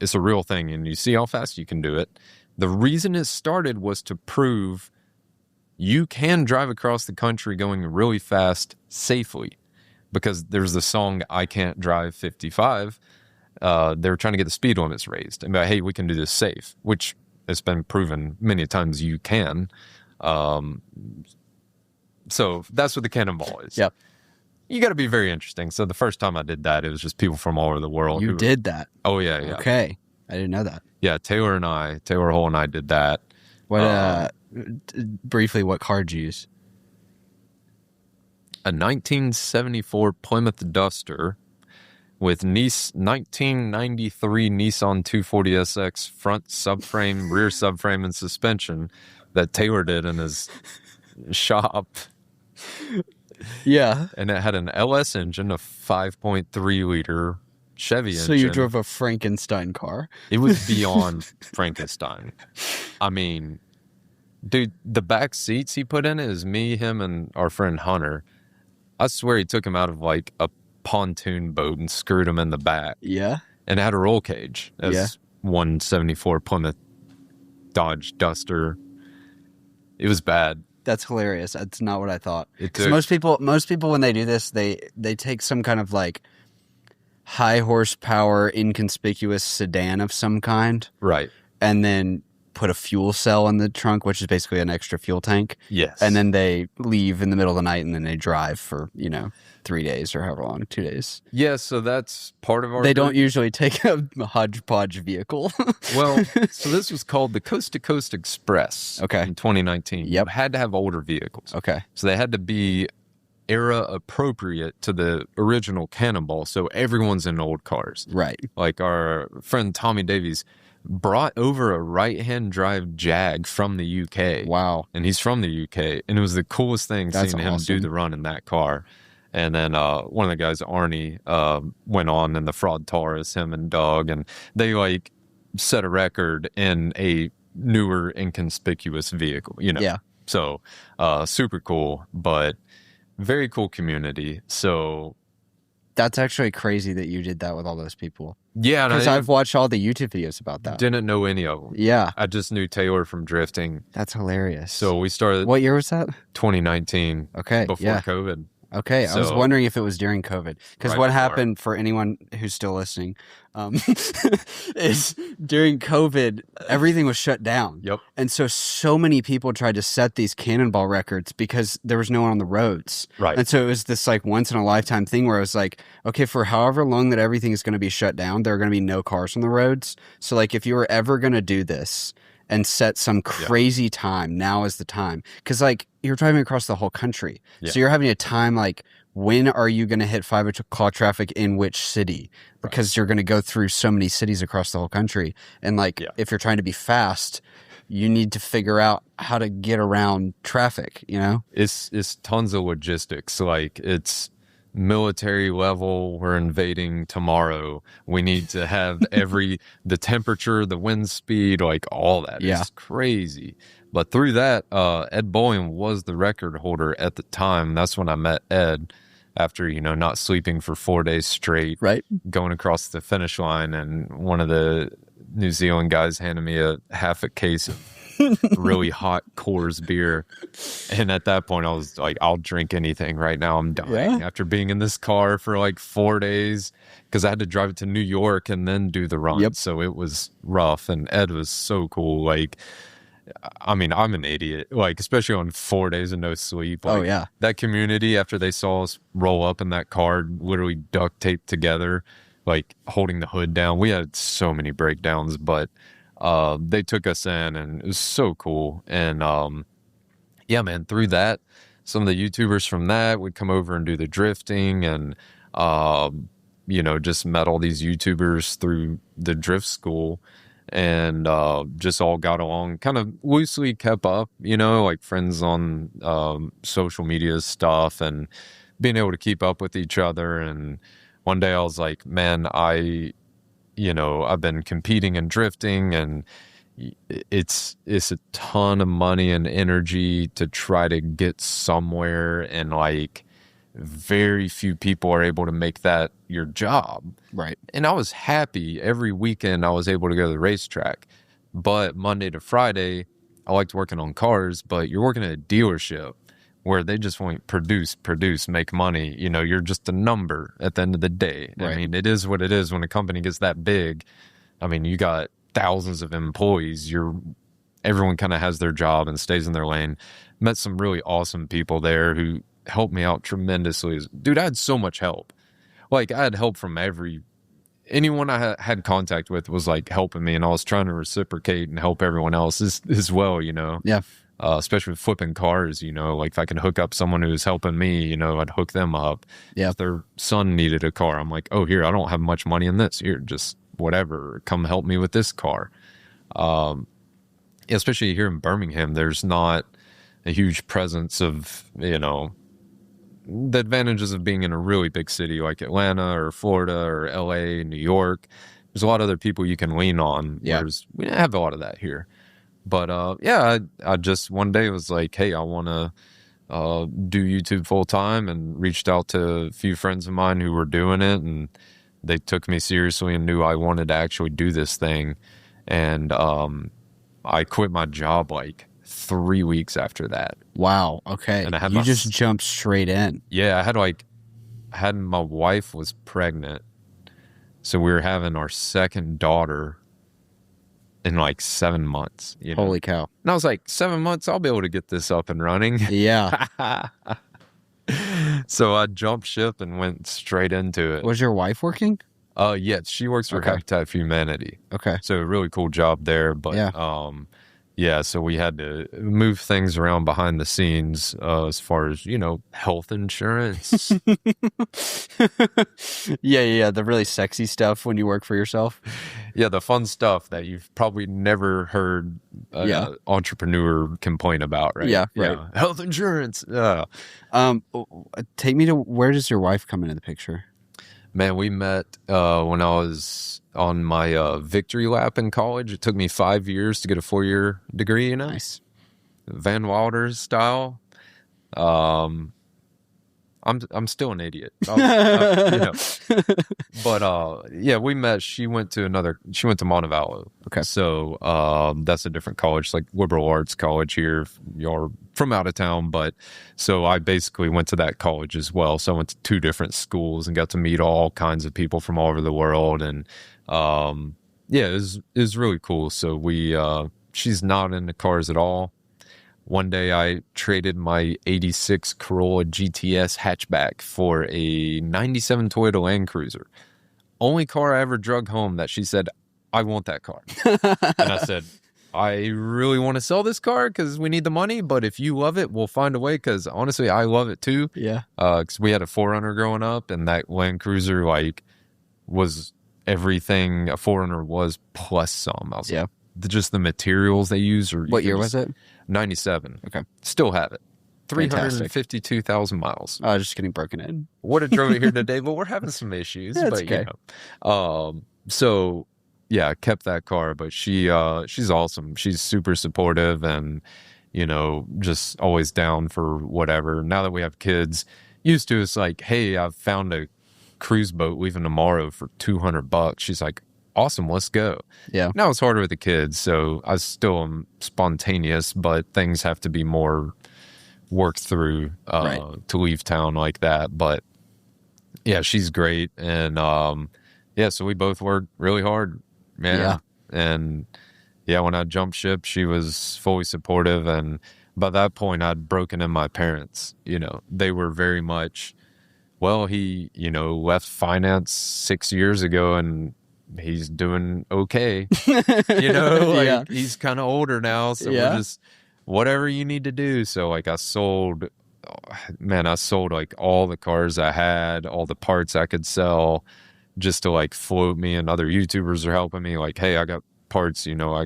It's a real thing, and you see how fast you can do it. The reason it started was to prove you can drive across the country going really fast safely, because there's the song "I Can't Drive 55." They were trying to get the speed limits raised, and be like, hey, we can do this safe, which has been proven many times you can. So that's what the cannonball is. Yep. You got to be very interesting. So the first time I did that, it was just people from all over the world. You did that. Oh yeah, yeah. Okay, I didn't know that. Yeah, Taylor Hull and I did that. What? Briefly, what car did you use? A 1974 Plymouth Duster with 1993 Nissan 240SX front subframe, rear subframe, and suspension that Taylor did in his shop. Yeah. And it had an LS engine, a 5.3 liter Chevy engine. So you drove a Frankenstein car. It was beyond Frankenstein. I mean, dude, the back seats he put in it is me, him, and our friend Hunter. I swear he took him out of like a pontoon boat and screwed him in the back. Yeah. And it had a roll cage as 174 Plymouth Dodge Duster. It was bad. That's hilarious. That's not what I thought. Because most people when they do this, they take some kind of like high horsepower, inconspicuous sedan of some kind, right, and then put a fuel cell in the trunk, which is basically an extra fuel tank. Yes. And then they leave in the middle of the night, and then they drive for 3 days or however long, 2 days. Yeah, so that's part of our... They don't usually take a hodgepodge vehicle. Well, so this was called the Coast to Coast Express. Okay. In 2019. Yep. You had to have older vehicles. Okay. So they had to be era appropriate to the original Cannonball. So everyone's in old cars. Right. Like our friend Tommy Davies brought over a right-hand drive Jag from the UK. Wow. And he's from the UK. And it was the coolest thing seeing him do the run in that car. And then one of the guys, Arnie, went on in the Fraud Taurus, him and Doug, and they like set a record in a newer, inconspicuous vehicle, Yeah. So super cool, but very cool community. So that's actually crazy that you did that with all those people. Yeah. Because I've watched all the YouTube videos about that. Didn't know any of them. Yeah. I just knew Taylor from drifting. That's hilarious. So we started... What year was that? 2019. Okay. Before COVID. Okay, I was wondering if it was during COVID. Because what happened, for anyone who's still listening, is during COVID, everything was shut down. Yep. And so many people tried to set these Cannonball records because there was no one on the roads. Right. And so it was this like once in a lifetime thing where I was like, okay, for however long that everything is going to be shut down, there are going to be no cars on the roads. So like if you were ever going to do this and set some crazy time, now is the time. Because like you're driving across the whole country. Yeah. So you're having a time like, when are you going to hit 5 o'clock traffic in which city? Because you're going to go through so many cities across the whole country. And like, if you're trying to be fast, you need to figure out how to get around traffic, It's tons of logistics. Like it's military level, we're invading tomorrow. We need to have the temperature, the wind speed, like all that. Yeah. It's crazy. But through that, Ed Bowling was the record holder at the time. That's when I met Ed after, not sleeping for 4 days straight. Right. Going across the finish line, and one of the New Zealand guys handed me half a case of really hot Coors beer. And at that point, I was like, I'll drink anything right now. I'm dying after being in this car for like 4 days because I had to drive it to New York and then do the run. Yep. So it was rough. And Ed was so cool. Like, I mean, I'm an idiot, like, especially on 4 days of no sleep. Like, that community, after they saw us roll up in that car, literally duct taped together, like holding the hood down. We had so many breakdowns, but they took us in, and it was so cool. And man, through that, some of the YouTubers from that would come over and do the drifting, and just met all these YouTubers through the drift school, and just all got along, kind of loosely kept up, like friends on social media stuff, and being able to keep up with each other. And one day I was like, man, I've been competing and drifting, and it's a ton of money and energy to try to get somewhere and like very few people are able to make that your job. Right. And I was happy every weekend I was able to go to the racetrack. But Monday to Friday, I liked working on cars, but you're working at a dealership where they just want produce, make money. You know, you're just a number at the end of the day. Right. I mean, it is what it is when a company gets that big. I mean, you got thousands of employees. Everyone kind of has their job and stays in their lane. Met some really awesome people there who helped me out tremendously. Dude, I had so much help. Like, I had help from anyone I had contact with was like helping me, and I was trying to reciprocate and help everyone else as well, you know? Yeah. Especially with flipping cars, you know, like if I can hook up someone who's helping me, you know, I'd hook them up. Yeah. If their son needed a car, I'm like, oh, here, I don't have much money in this. Here, just whatever, come help me with this car. Especially here in Birmingham, there's not a huge presence of, you know, the advantages of being in a really big city like Atlanta or Florida or LA, New York. There's a lot of other people you can lean on. Yeah. Whereas we didn't have a lot of that here. But yeah, I just one day was like, hey, I want to do YouTube full time, and reached out to a few friends of mine who were doing it, and they took me seriously and knew I wanted to actually do this thing. And I quit my job like 3 weeks after that. Wow. Okay. And I had you just jumped straight in. Yeah, my wife was pregnant, so we were having our second daughter in like 7 months. You know? Holy cow. And I was like, 7 months, I'll be able to get this up and running. Yeah. So I jumped ship and went straight into it. Was your wife working? Yes, she works for Okay. Habitat for Humanity. Okay. So a really cool job there. But yeah, so we had to move things around behind the scenes as far as, you know, health insurance. Yeah. The really sexy stuff when you work for yourself. Yeah, the fun stuff that you've probably never heard an entrepreneur complain about, right? Yeah, right. Health insurance. Take me to, where does your wife come into the picture? Man, we met when I was on my victory lap in college. It took me 5 years to get a 4-year degree, you know? Nice. Van Wilder's style. I'm still an idiot. You know. But yeah, we met. She went to Montevallo. Okay. So that's a different college, like liberal arts college here. You're from out of town, but so I basically went to that college as well. So I went to 2 different schools and got to meet all kinds of people from all over the world. And yeah, it was really cool. So she's not into cars at all. One day I traded my 86 Corolla GTS hatchback for a 97 Toyota Land Cruiser. Only car I ever drug home that she said, I want that car. And I said, I really want to sell this car because we need the money, but if you love it, we'll find a way, because honestly, I love it too. Yeah. Because we had a 4Runner growing up, and that Land Cruiser like was everything a 4Runner was plus some. I was like, just the materials they use. Or what year was it? 97. Okay. Still have it. 352,000 miles. Just getting broken in. Would have drove it here today, but we're having some issues. That's but okay. You know. So yeah, I kept that car, but she's awesome. She's super supportive and, you know, just always down for whatever. Now that we have kids, used to it's like, hey, I've found a cruise boat leaving tomorrow for $200. She's like, awesome, let's go. Yeah. Now it's harder with the kids, so I still am spontaneous, but things have to be more worked through to leave town like that. But yeah, she's great. And yeah, so we both worked really hard. Yeah. And yeah, when I jumped ship, she was fully supportive. And by that point, I'd broken in my parents. You know, they were very much, well, he, you know, left finance 6 years ago and he's doing okay. You know, like he's kind of older now. So we're just, whatever you need to do. So like I sold like all the cars I had, all the parts I could sell, just to like float me, and other YouTubers are helping me. Like, hey, I got parts, you know,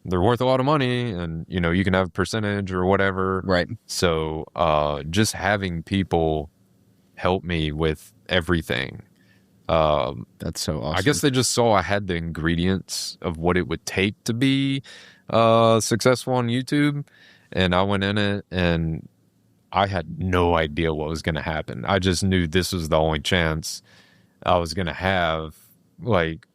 they're worth a lot of money, and you know, you can have a percentage or whatever. Right. So just having people help me with everything. That's so awesome. I guess they just saw I had the ingredients of what it would take to be successful on YouTube, and I went in it, and I had no idea what was going to happen. I just knew this was the only chance I was going to have. Like,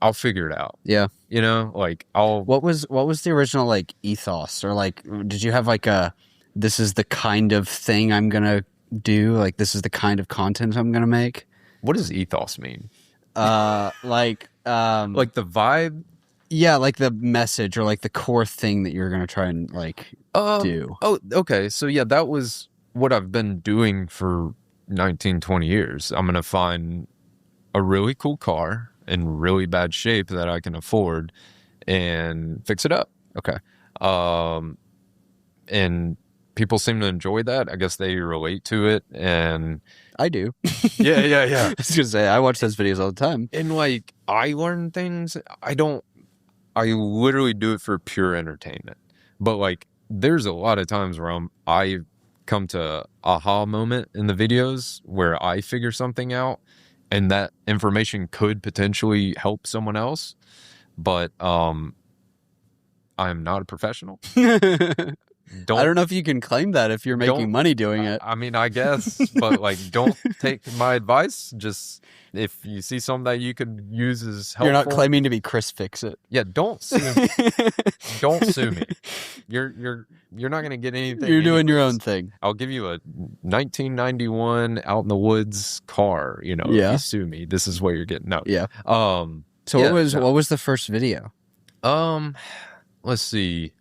I'll figure it out. Yeah. You know, like I'll. What was the original like ethos, or like did you have like a this is the kind of thing I'm gonna do, like this is the kind of content I'm gonna make? What does ethos mean? Like Like the vibe. yeah, like the message or like the core thing that you're gonna try and like do. Oh, okay. So yeah, that was what I've been doing for 19, 20 years. I'm gonna find a really cool car in really bad shape that I can afford and fix it up. Okay. And people seem to enjoy that. I guess they relate to it. And I do. yeah. I was gonna say I watch those videos all the time. And like I learn things. I literally do it for pure entertainment. But like there's a lot of times where I come to aha moment in the videos where I figure something out and that information could potentially help someone else. But I'm not a professional. I don't know if you can claim that if you're making money doing it. I mean, I guess, but like, don't take my advice. Just if you see something that you could use as helpful. You're not claiming to be Chris Fix-It. Yeah, don't sue me. Don't sue me. You're not gonna get anything. You're doing your own thing. I'll give you a 1991 out in the woods car. You know, if you sue me, this is what you're getting. No. Yeah. So yeah, what was the first video? Let's see.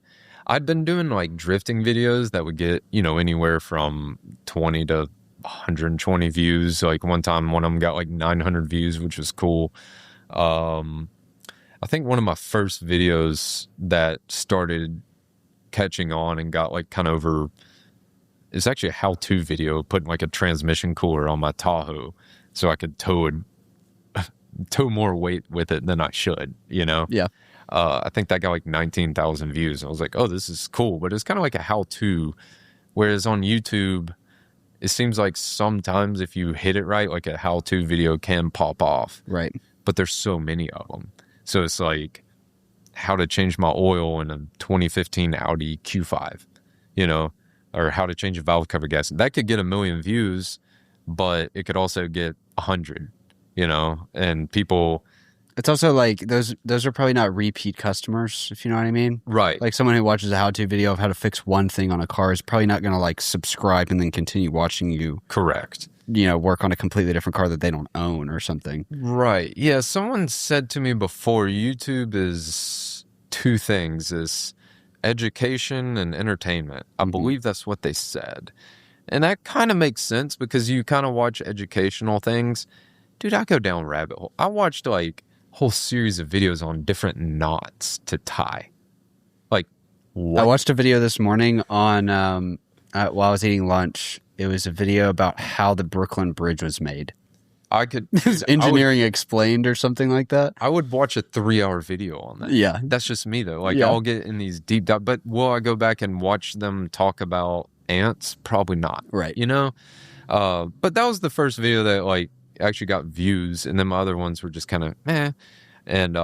I'd been doing like drifting videos that would get, you know, anywhere from 20 to 120 views. Like one time, one of them got like 900 views, which was cool. I think one of my first videos that started catching on and got like kind of over, it's actually a how-to video, putting like a transmission cooler on my Tahoe so I could tow more weight with it than I should, you know? Yeah. I think that got like 19,000 views. I was like, oh, this is cool. But it's kind of like a how-to. Whereas on YouTube, it seems like sometimes if you hit it right, like a how-to video can pop off. Right. But there's so many of them. So it's like how to change my oil in a 2015 Audi Q5, you know, or how to change a valve cover gasket. That could get 1 million views, but it could also get 100, you know, and people... It's also like those are probably not repeat customers, if you know what I mean. Right. Like someone who watches a how-to video of how to fix one thing on a car is probably not going to like subscribe and then continue watching you. Correct. You know, work on a completely different car that they don't own or something. Right. Yeah. Someone said to me before, YouTube is two things: is education and entertainment. I believe that's what they said, and that kind of makes sense because you kind of watch educational things. Dude, I go down rabbit hole. I watched like whole series of videos on different knots to tie. Like, what? I watched a video this morning on while I was eating lunch. It was a video about how the Brooklyn Bridge was made. Engineering explained or something like that. I would watch a 3-hour video on that. Yeah. That's just me though. Like I'll get in these deep dive, but will I go back and watch them talk about ants? Probably not. Right. You know? But that was the first video that like actually got views, and then my other ones were just kind of meh. And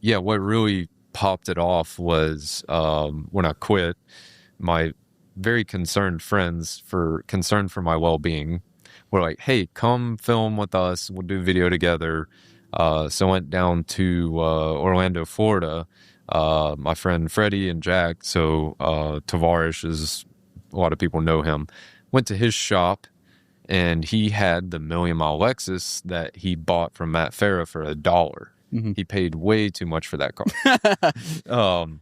what really popped it off was when I quit. My very concerned friends, concerned for my well-being, were like, "Hey, come film with us. We'll do video together." So I went down to Orlando, Florida. My friend Freddie and Jack. So Tavares is, a lot of people know him. Went to his shop. And he had the $1 million mile Lexus that he bought from Matt Farah for $1. Mm-hmm. He paid way too much for that car.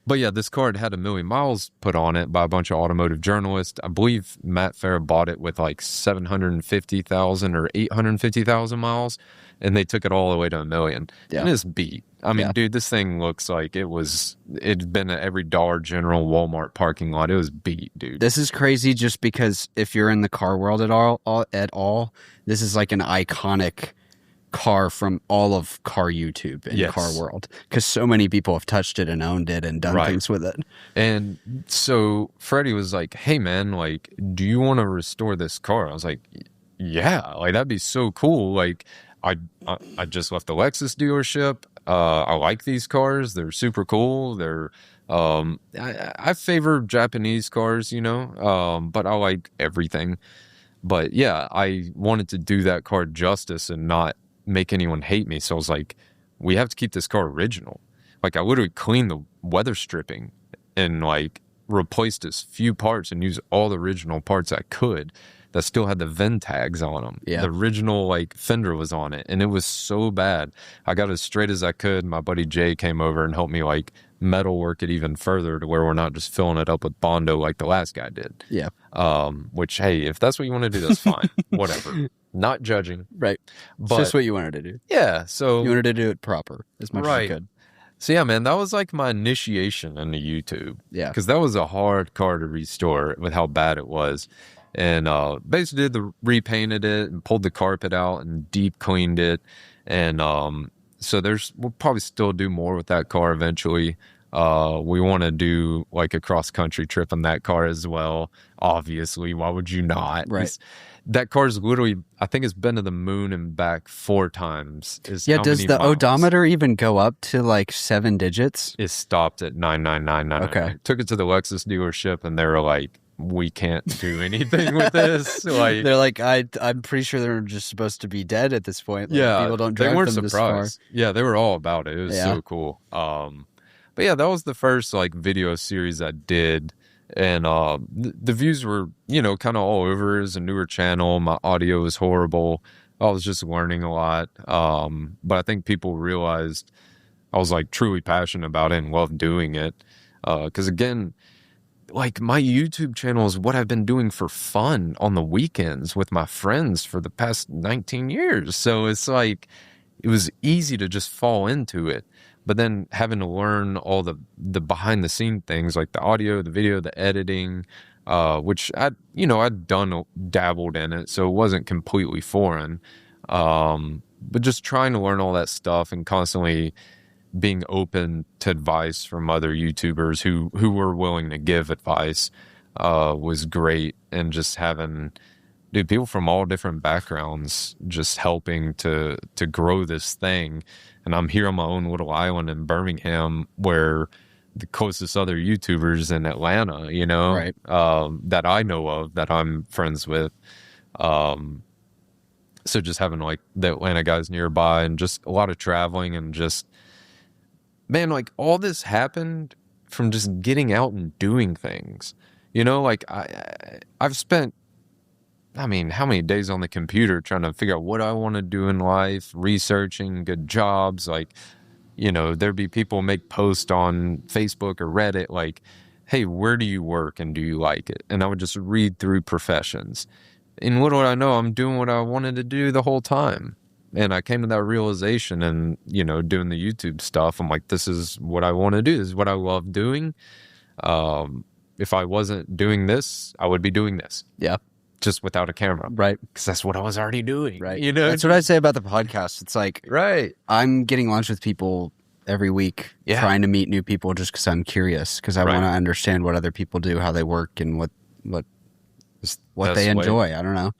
But yeah, this car had 1 million miles put on it by a bunch of automotive journalists. I believe Matt Farah bought it with like 750,000 or 850,000 miles, and they took it all the way to 1 million. Yeah. And it's beat. I mean, dude, this thing looks like it'd been at every Dollar General, Walmart parking lot. It was beat, dude. This is crazy just because if you're in the car world at all, this is like an iconic car from all of car YouTube and car world, because so many people have touched it and owned it and done things with it. And so Freddie was like, "Hey man, like, do you want to restore this car?" I was like, "Yeah, like that'd be so cool. Like, I just left the Lexus dealership. I like these cars. They're super cool. They're I favor Japanese cars, but I like everything. But yeah, I wanted to do that car justice and not make anyone hate me. So I was like, we have to keep this car original. Like I literally cleaned the weather stripping and like replaced as few parts and used all the original parts I could that still had the VIN tags on them. Yeah. The original like fender was on it and it was so bad. I got as straight as I could. My buddy Jay came over and helped me like metal work it even further to where we're not just filling it up with Bondo like the last guy did. Yeah. Which, hey, if that's what you want to do, that's fine. Whatever. Not judging. Right. It's But just what you wanted to do. yeah, so You wanted to do it proper as much as you could. So yeah, man, that was like my initiation into YouTube. Yeah. Because that was a hard car to restore with how bad it was. And basically repainted it and pulled the carpet out and deep cleaned it. And so we'll probably still do more with that car eventually. We want to do like a cross country trip on that car as well. Obviously, why would you not? Right. That car's literally, I think it's been to the moon and back 4 times. Yeah, does the odometer even go up to like 7 digits? It stopped at 99999. Okay. Took it to the Lexus dealership and they were like, we can't do anything with this. Like they're like, I'm pretty sure they're just supposed to be dead at this point. Like, yeah, people don't drive they weren't them surprised. this far. Yeah, they were all about it. It was so cool. But yeah, that was the first like video series I did. And the views were, kind of all over. It was a newer channel. My audio was horrible. I was just learning a lot. But I think people realized I was like truly passionate about it and loved doing it. Because again, like my YouTube channel is what I've been doing for fun on the weekends with my friends for the past 19 years. So it's like, it was easy to just fall into it. But then having to learn all the behind the scene things like the audio, the video, the editing, which I'd dabbled in it. So it wasn't completely foreign. But just trying to learn all that stuff and constantly being open to advice from other YouTubers who were willing to give advice, was great. And just having, people from all different backgrounds just helping to grow this thing. And I'm here on my own little island in Birmingham where the closest other YouTubers in Atlanta, Right. that I know of, that I'm friends with. So just having like the Atlanta guys nearby and just a lot of traveling and just, man, like all this happened from just getting out and doing things. Like I've spent, how many days on the computer trying to figure out what I want to do in life, researching good jobs. Like, there'd be people make posts on Facebook or Reddit like, hey, where do you work and do you like it? And I would just read through professions. And little did I know, I'm doing what I wanted to do the whole time. And I came to that realization and, doing the YouTube stuff. I'm like, this is what I want to do. This is what I love doing. If I wasn't doing this, I would be doing this. Yeah. Just without a camera. Right. Because that's what I was already doing. Right. That's what I say about the podcast. It's like, right. I'm getting lunch with people every week, trying to meet new people just because I'm curious, because I want to understand what other people do, how they work, and what they enjoy. I don't know.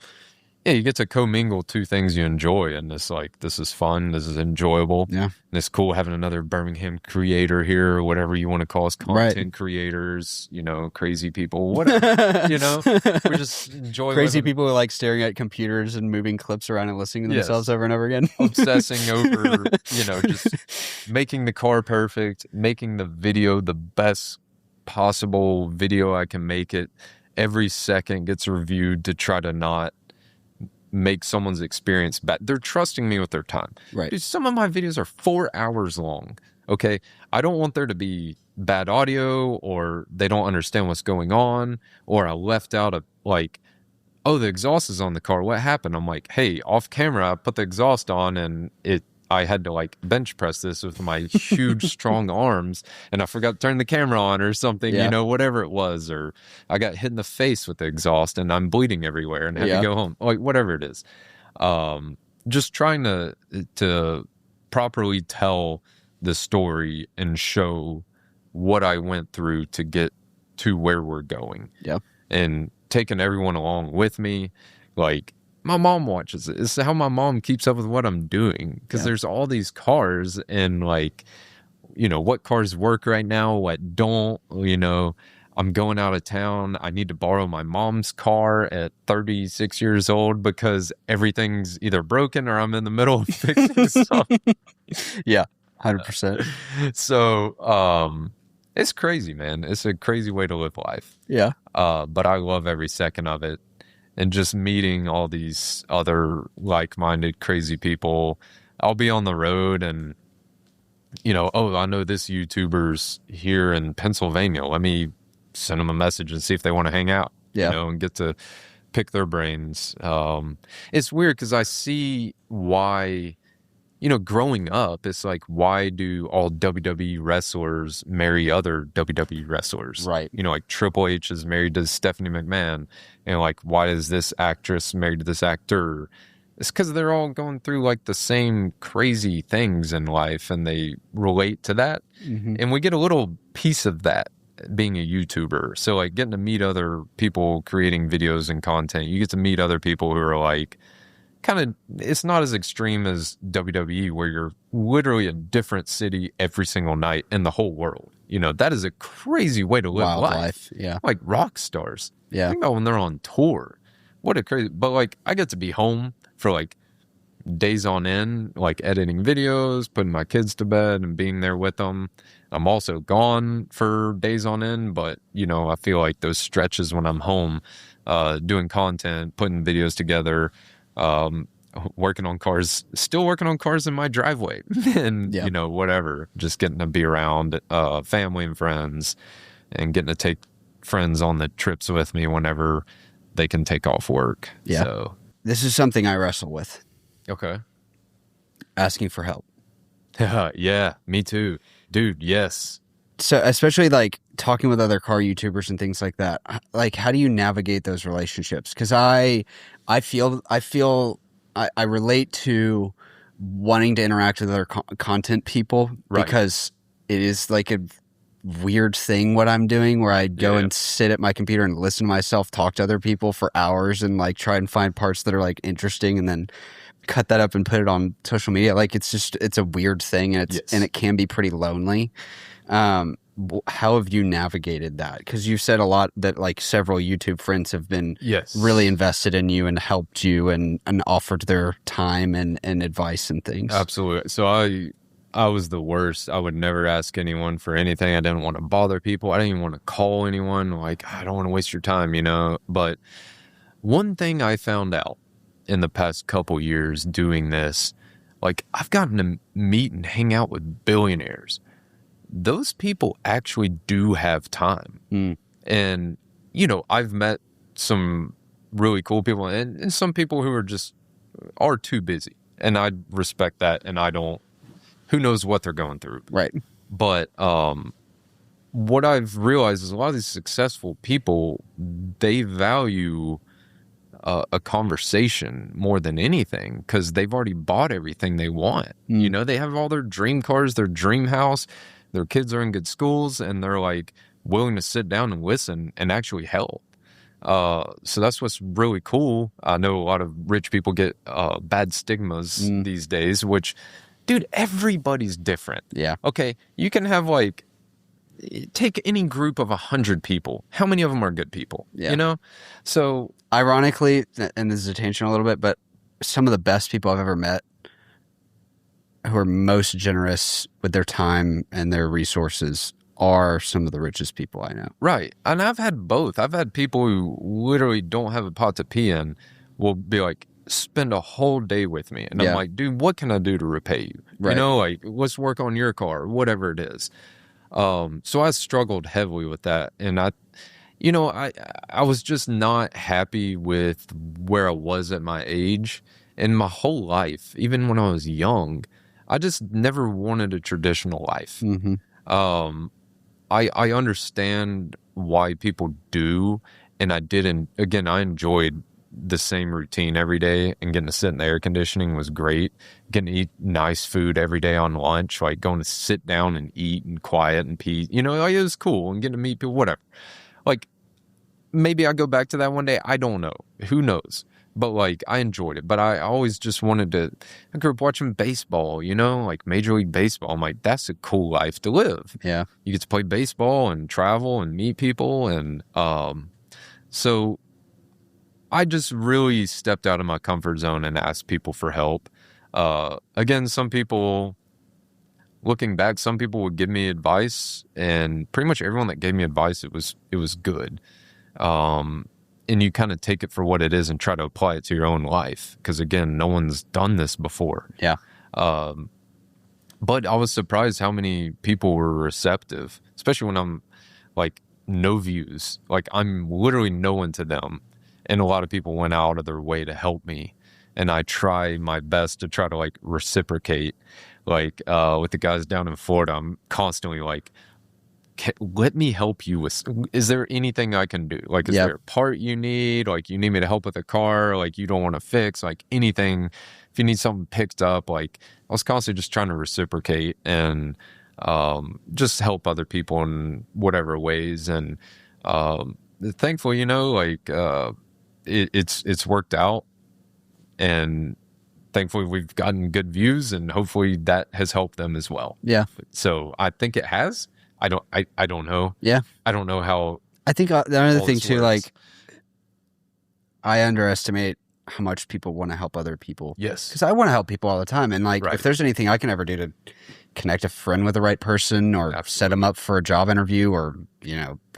Yeah, you get to commingle 2 things you enjoy, and it's like, this is fun, this is enjoyable. Yeah. And it's cool having another Birmingham creator here, or whatever you want to call us, content creators, crazy people, whatever, we just enjoy crazy people who like staring at computers and moving clips around and listening to themselves over and over again. Obsessing over, just making the car perfect, making the video the best possible video I can make it. Every second gets reviewed to try to not make someone's experience bad. They're trusting me with their time. Right. Dude, some of my videos are 4 hours long. Okay. I don't want there to be bad audio or they don't understand what's going on, or I left out oh, the exhaust is on the car. What happened? I'm like, hey, off camera, I put the exhaust on and I had to like bench press this with my huge, strong arms, and I forgot to turn the camera on or something, whatever it was, or I got hit in the face with the exhaust and I'm bleeding everywhere and had to go home, like whatever it is. Just trying to properly tell the story and show what I went through to get to where we're going. Yeah. And taking everyone along with me, like, my mom watches it. It's how my mom keeps up with what I'm doing, because there's all these cars and like what cars work right now, what don't, I'm going out of town. I need to borrow my mom's car at 36 years old because everything's either broken or I'm in the middle of fixing something. Yeah, 100%. So, it's crazy, man. It's a crazy way to live life. Yeah. But I love every second of it. And just meeting all these other like-minded, crazy people. I'll be on the road and, I know this YouTuber's here in Pennsylvania. Let me send them a message and see if they want to hang out, Yeah. and get to pick their brains. It's weird because I see why, growing up, it's like, why do all WWE wrestlers marry other WWE wrestlers? Right. Like Triple H is married to Stephanie McMahon. And like, why is this actress married to this actor? It's because they're all going through like the same crazy things in life and they relate to that. Mm-hmm. And we get a little piece of that being a YouTuber. So like getting to meet other people creating videos and content, you get to meet other people who are like, kind of, it's not as extreme as WWE where you're literally a different city every single night in the whole world. That is a crazy way to live life. Yeah. Like rock stars. Yeah. Think about when they're on tour. What a crazy, but like I get to be home for like days on end, like editing videos, putting my kids to bed and being there with them. I'm also gone for days on end, but I feel like those stretches when I'm home, doing content, putting videos together, working on cars, still working on cars in my driveway and, whatever, just getting to be around, family and friends and getting to take friends on the trips with me whenever they can take off work. Yeah. So this is something I wrestle with. Okay. Asking for help. Yeah, me too. Dude, yes. So especially like talking with other car YouTubers and things like that, like how do you navigate those relationships? Because I relate to wanting to interact with other content people because it is like a weird thing what I'm doing where I go and sit at my computer and listen to myself talk to other people for hours and like try and find parts that are like interesting and then cut that up and put it on social media. Like it's a weird thing and and it can be pretty lonely. How have you navigated that? Because you've said a lot that like several YouTube friends have been really invested in you and helped you and offered their time and advice and things. Absolutely. So I was the worst. I would never ask anyone for anything. I didn't want to bother people. I didn't even want to call anyone. Like, I don't want to waste your time, But one thing I found out in the past couple years doing this, like I've gotten to meet and hang out with billionaires. Those people actually do have time. And, I've met some really cool people and some people who are too busy. And I respect that. And who knows what they're going through. Right. But what I've realized is a lot of these successful people, they value a conversation more than anything because they've already bought everything they want. They have all their dream cars, their dream house, their kids are in good schools, and they're like willing to sit down and listen and actually help. So that's what's really cool. I know a lot of rich people get bad stigmas these days, which, dude, everybody's different. Yeah. Okay, you can have take any group of 100 people. How many of them are good people? Yeah. So ironically, and this is a tangent a little bit, but some of the best people I've ever met who are most generous with their time and their resources are some of the richest people I know. Right. And I've had both. I've had people who literally don't have a pot to pee in will be like, spend a whole day with me. And I'm like, dude, what can I do to repay you? Right. Like, let's work on your car, whatever it is. So I struggled heavily with that. And I was just not happy with where I was at my age and my whole life. Even when I was young, I just never wanted a traditional life. Mm-hmm. I understand why people do. And I didn't, again, I enjoyed the same routine every day, and getting to sit in the air conditioning was great. Getting to eat nice food every day on lunch, like going to sit down and eat and quiet and pee, like it was cool, and getting to meet people, whatever. Like maybe I go back to that one day. I don't know. Who knows? but like I enjoyed it. But I always just wanted to. I grew up watching baseball, like Major League Baseball. I'm like, that's a cool life to live. Yeah. You get to play baseball and travel and meet people, and so I just really stepped out of my comfort zone and asked people for help. Again, some people, looking back, some people would give me advice, and pretty much everyone that gave me advice, it was good. And you kind of take it for what it is and try to apply it to your own life. Because again, no one's done this before. Yeah. But I was surprised how many people were receptive, especially when I'm like no views, like I'm literally no one to them. And a lot of people went out of their way to help me. And I try my best to try to like reciprocate. Like with the guys down in Florida, I'm constantly like, let me help you with, is there anything I can do? Like, is there a part you need? Like, you need me to help with a car? Like, you don't want to fix? Like, anything. If you need something picked up, like, I was constantly just trying to reciprocate and just help other people in whatever ways. And thankfully, like, it's worked out. And thankfully, we've gotten good views, and hopefully that has helped them as well. Yeah. So I think it has. I don't know. Yeah. I don't know how. I think the other thing too, works. like, I underestimate how much people want to help other people. Yes. Because I want to help people all the time. And like, Right. if there's anything I can ever do to connect a friend with the right person, or Absolutely. set them up for a job interview, or,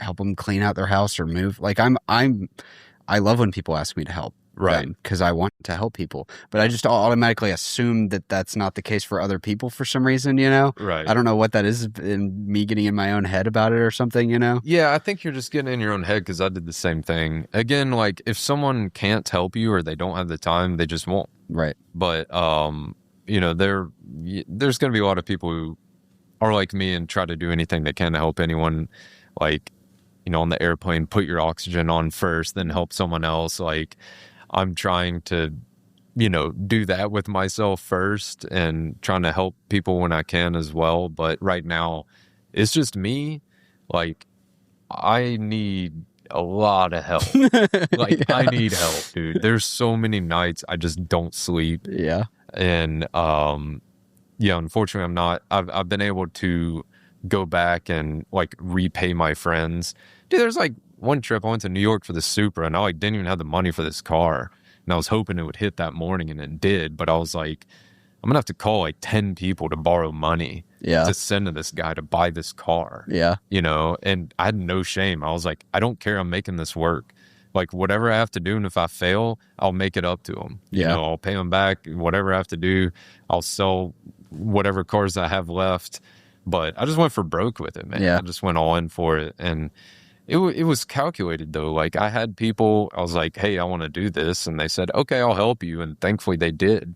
help them clean out their house or move. Like I love when people ask me to help. Right. Because I want to help people. But I just automatically assume that that's not the case for other people for some reason, Right. I don't know what that is, in me getting in my own head about it or something, Yeah, I think you're just getting in your own head, because I did the same thing. Again, like, if someone can't help you or they don't have the time, they just won't. Right. But there's going to be a lot of people who are like me and try to do anything they can to help anyone. Like, on the airplane, put your oxygen on first, then help someone else. Like, I'm trying to, do that with myself first, and trying to help people when I can as well. But right now, it's just me. Like, I need a lot of help. Like, I need help, dude. There's so many nights I just don't sleep. Yeah. And, unfortunately, I've been able to go back and like repay my friends. Dude, there's like one trip I went to New York for the Supra, and I like didn't even have the money for this car. And I was hoping it would hit that morning, and it did. But I was like, I'm gonna have to call like 10 people to borrow money to send to this guy to buy this car. Yeah. And I had no shame. I was like, I don't care. I'm making this work. Like, whatever I have to do, and if I fail, I'll make it up to him. I'll pay him back. Whatever I have to do, I'll sell whatever cars I have left. But I just went for broke with it, man. Yeah. I just went all in for it. And it was calculated, though. Like, I had people, I was like, hey, I want to do this. And they said, okay, I'll help you. And thankfully they did,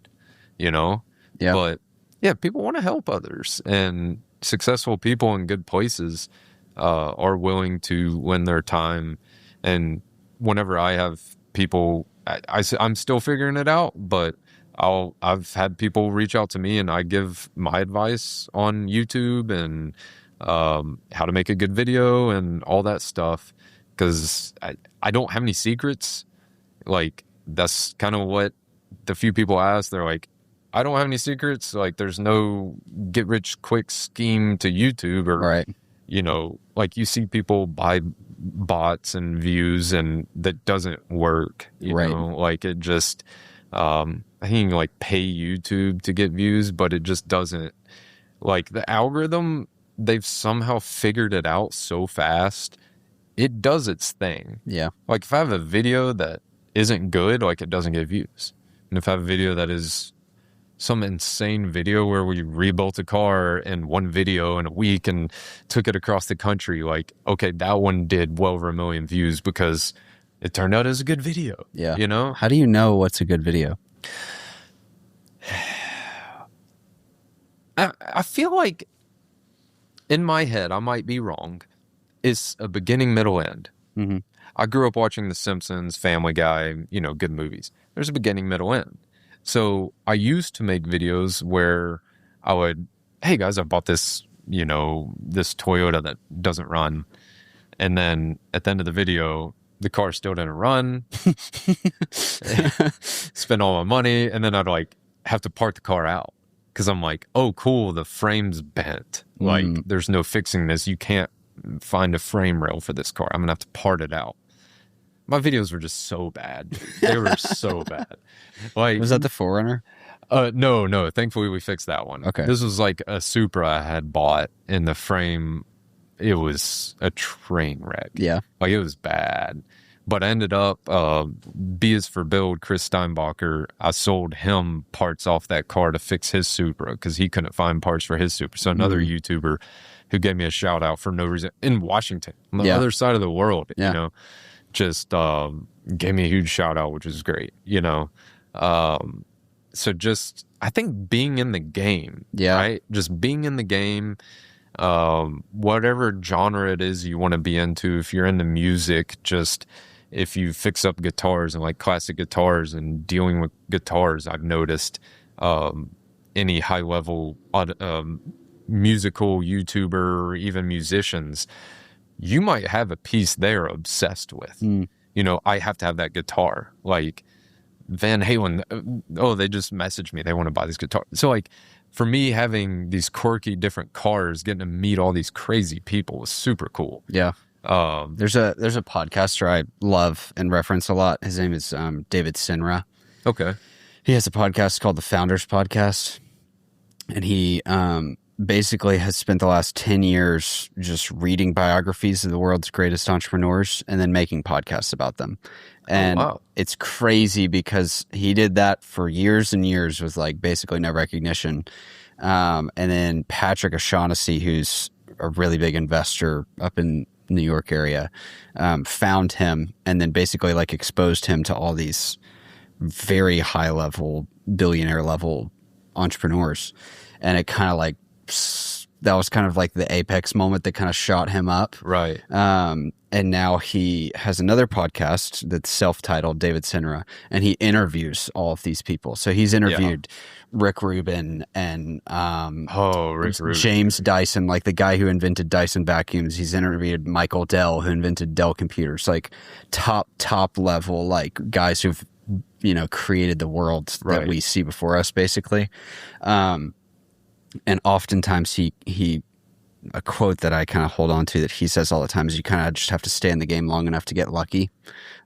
Yeah. But yeah, people want to help others. And successful people in good places are willing to lend their time. And whenever I have people, I'm still figuring it out, but I've had people reach out to me, and I give my advice on YouTube and how to make a good video and all that stuff, because I don't have any secrets. Like, that's kind of what the few people ask. They're like, I don't have any secrets. Like, there's no get rich quick scheme to YouTube, or Right. Like, you see people buy bots and views, and that doesn't work. Right. Like, it just I think you can like pay YouTube to get views, but it just doesn't, like, the algorithm, they've somehow figured it out so fast. It does its thing. Yeah. Like, if I have a video that isn't good, like, it doesn't get views. And if I have a video that is some insane video where we rebuilt a car in one video in a week and took it across the country, like, okay, that one did well over 1 million views because it turned out as a good video. Yeah. How do you know what's a good video? I feel like, in my head, I might be wrong, it's a beginning, middle, end. Mm-hmm. I grew up watching The Simpsons, Family Guy, good movies. There's a beginning, middle, end. So I used to make videos where I would, hey guys, I bought this, this Toyota that doesn't run. And then at the end of the video, the car still didn't run, spend all my money, and then I'd like have to park the car out because I'm like, oh, cool, the frame's bent. Like, there's no fixing this. You can't find a frame rail for this car. I'm gonna have to part it out. My videos were just so bad. They were so bad. Like, Was that the Forerunner? no. Thankfully, we fixed that one. Okay. This was like a Supra I had bought, and the frame, it was a train wreck. Yeah. Like, it was bad. But I ended up, B is for Build, Chris Steinbacher, I sold him parts off that car to fix his Supra because he couldn't find parts for his Supra. So another YouTuber who gave me a shout out for no reason in Washington, on the other side of the world, you know, just gave me a huge shout out, which was great, you know. So just, I think being in the game, right? Just being in the game, whatever genre it is you want to be into, if you're into music, just if you fix up guitars and like classic guitars and dealing with guitars, I've noticed any high level musical YouTuber or even musicians, you might have a piece they're obsessed with. You know, I have to have that guitar. Like Van Halen, they just messaged me. They want to buy this guitar. So like for me, having these quirky different cars, getting to meet all these crazy people was super cool. Yeah. There's a podcaster I love and reference a lot. His name is David Sinra. Okay. He has a podcast called the Founders Podcast, and he basically has spent the last 10 years just reading biographies of the world's greatest entrepreneurs and then making podcasts about them. And it's crazy because he did that for years and years with like basically no recognition. And then Patrick O'Shaughnessy, who's a really big investor up in New York area, found him and then basically like exposed him to all these very high level, billionaire level entrepreneurs. And it kind of like, that was kind of like the apex moment that kind of shot him up. Right. And now he has another podcast that's self-titled David Sinra, and he interviews all of these people. So he's interviewed Rick Rubin and Rick Rubin. James Dyson, like the guy who invented Dyson vacuums. He's interviewed Michael Dell, who invented Dell computers, like top level, like guys who've, you know, created the world that we see before us, basically. And oftentimes he a quote that I kind of hold on to that he says all the time is you kind of just have to stay in the game long enough to get lucky.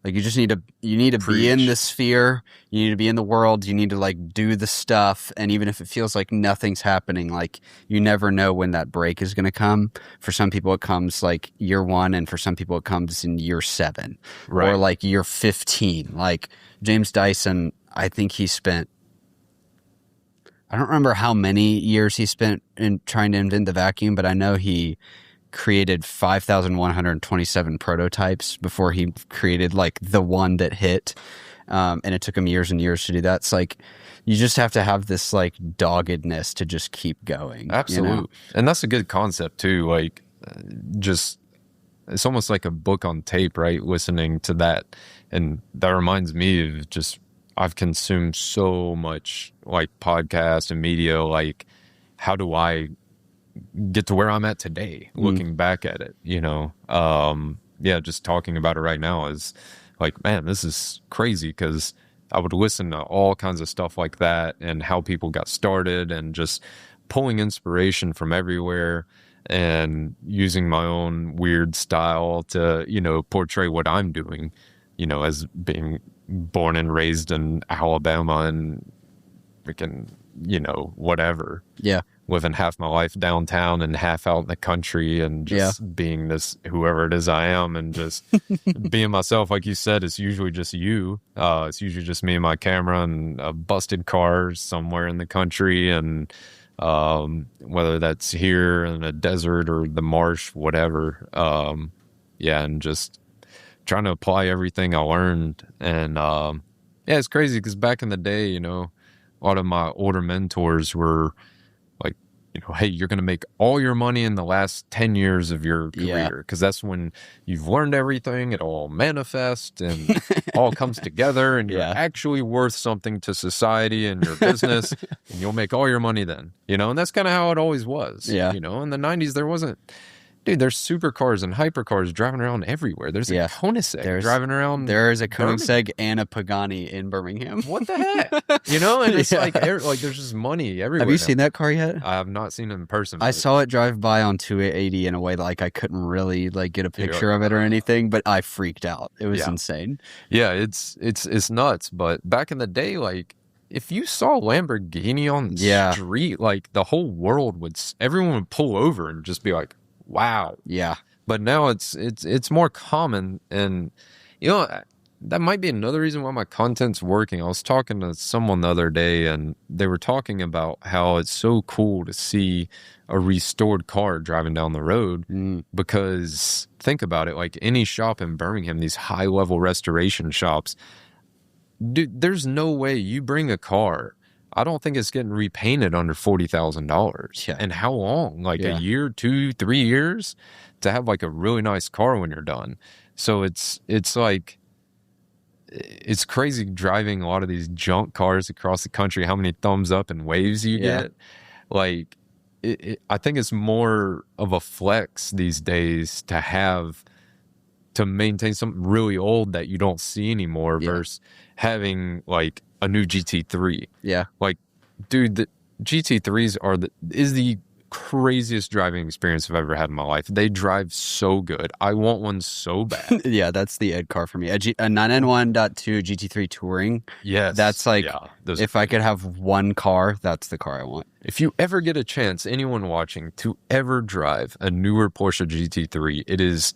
Like you just need to be in the sphere, you need to be in the world, you need to like do the stuff. And even if it feels like nothing's happening, like you never know when that break is going to come. For some people it comes like year 1, and for some people it comes in year 7 or like year 15. Like James Dyson, I think he spent, I don't remember how many years he spent in trying to invent the vacuum, but I know he created 5,127 prototypes before he created like the one that hit. And it took him years and years to do that. It's like, you just have to have this like doggedness to just keep going. Absolutely. You know? And that's a good concept too. Like just, it's almost like a book on tape, right? Listening to that. And that reminds me of just, I've consumed so much like podcast and media. Like, how do I get to where I'm at today? Looking back at it, you know, just talking about it right now is like, man, this is crazy because I would listen to all kinds of stuff like that and how people got started and just pulling inspiration from everywhere and using my own weird style to, you know, portray what I'm doing, you know, as being born and raised in Alabama and freaking, you know, whatever. Yeah. Living half my life downtown and half out in the country and just being this, whoever it is I am, and just being myself. Like you said, it's usually just you. It's usually just me and my camera and a busted car somewhere in the country. And whether that's here in a desert or the marsh, whatever. And just trying to apply everything I learned. And it's crazy because back in the day, you know, a lot of my older mentors were like, you know, hey, you're going to make all your money in the last 10 years of your career because that's when you've learned everything. It all manifests and all comes together, and you're actually worth something to society and your business, and you'll make all your money then, you know. And that's kind of how it always was. You know, in the 90s, there wasn't Dude, there's supercars and hypercars driving around everywhere. There's a Koenigsegg driving around. There is a Koenigsegg and a Pagani in Birmingham. What the heck? You know, and it's like there's just money everywhere. Have you seen that car yet? I have not seen it in person. I saw it drive by on 280 in a way that like I couldn't really like get a picture of it or anything, but I freaked out. It was insane. Yeah, it's nuts. But back in the day, like if you saw Lamborghini on the street, like the whole world everyone would pull over and just be like, wow. Yeah. But now it's more common, and you know that might be another reason why my content's working. I was talking to someone the other day, and they were talking about how it's so cool to see a restored car driving down the road because think about it, like any shop in Birmingham, these high-level restoration shops, dude, there's no way you bring a car. I don't think it's getting repainted under $40,000. Yeah. And how long? Like a year, 2, 3 years to have like a really nice car when you're done. So it's like, it's crazy driving a lot of these junk cars across the country, how many thumbs up and waves you get. Like, I think it's more of a flex these days to maintain something really old that you don't see anymore versus having like a new GT3. Yeah. Like, dude, the GT3s is the craziest driving experience I've ever had in my life. They drive so good. I want one so bad. Yeah, that's the Ed car for me. A 991.2 GT3 Touring. Yes. That's like, if I could have one car, that's the car I want. If you ever get a chance, anyone watching, to ever drive a newer Porsche GT3, it is...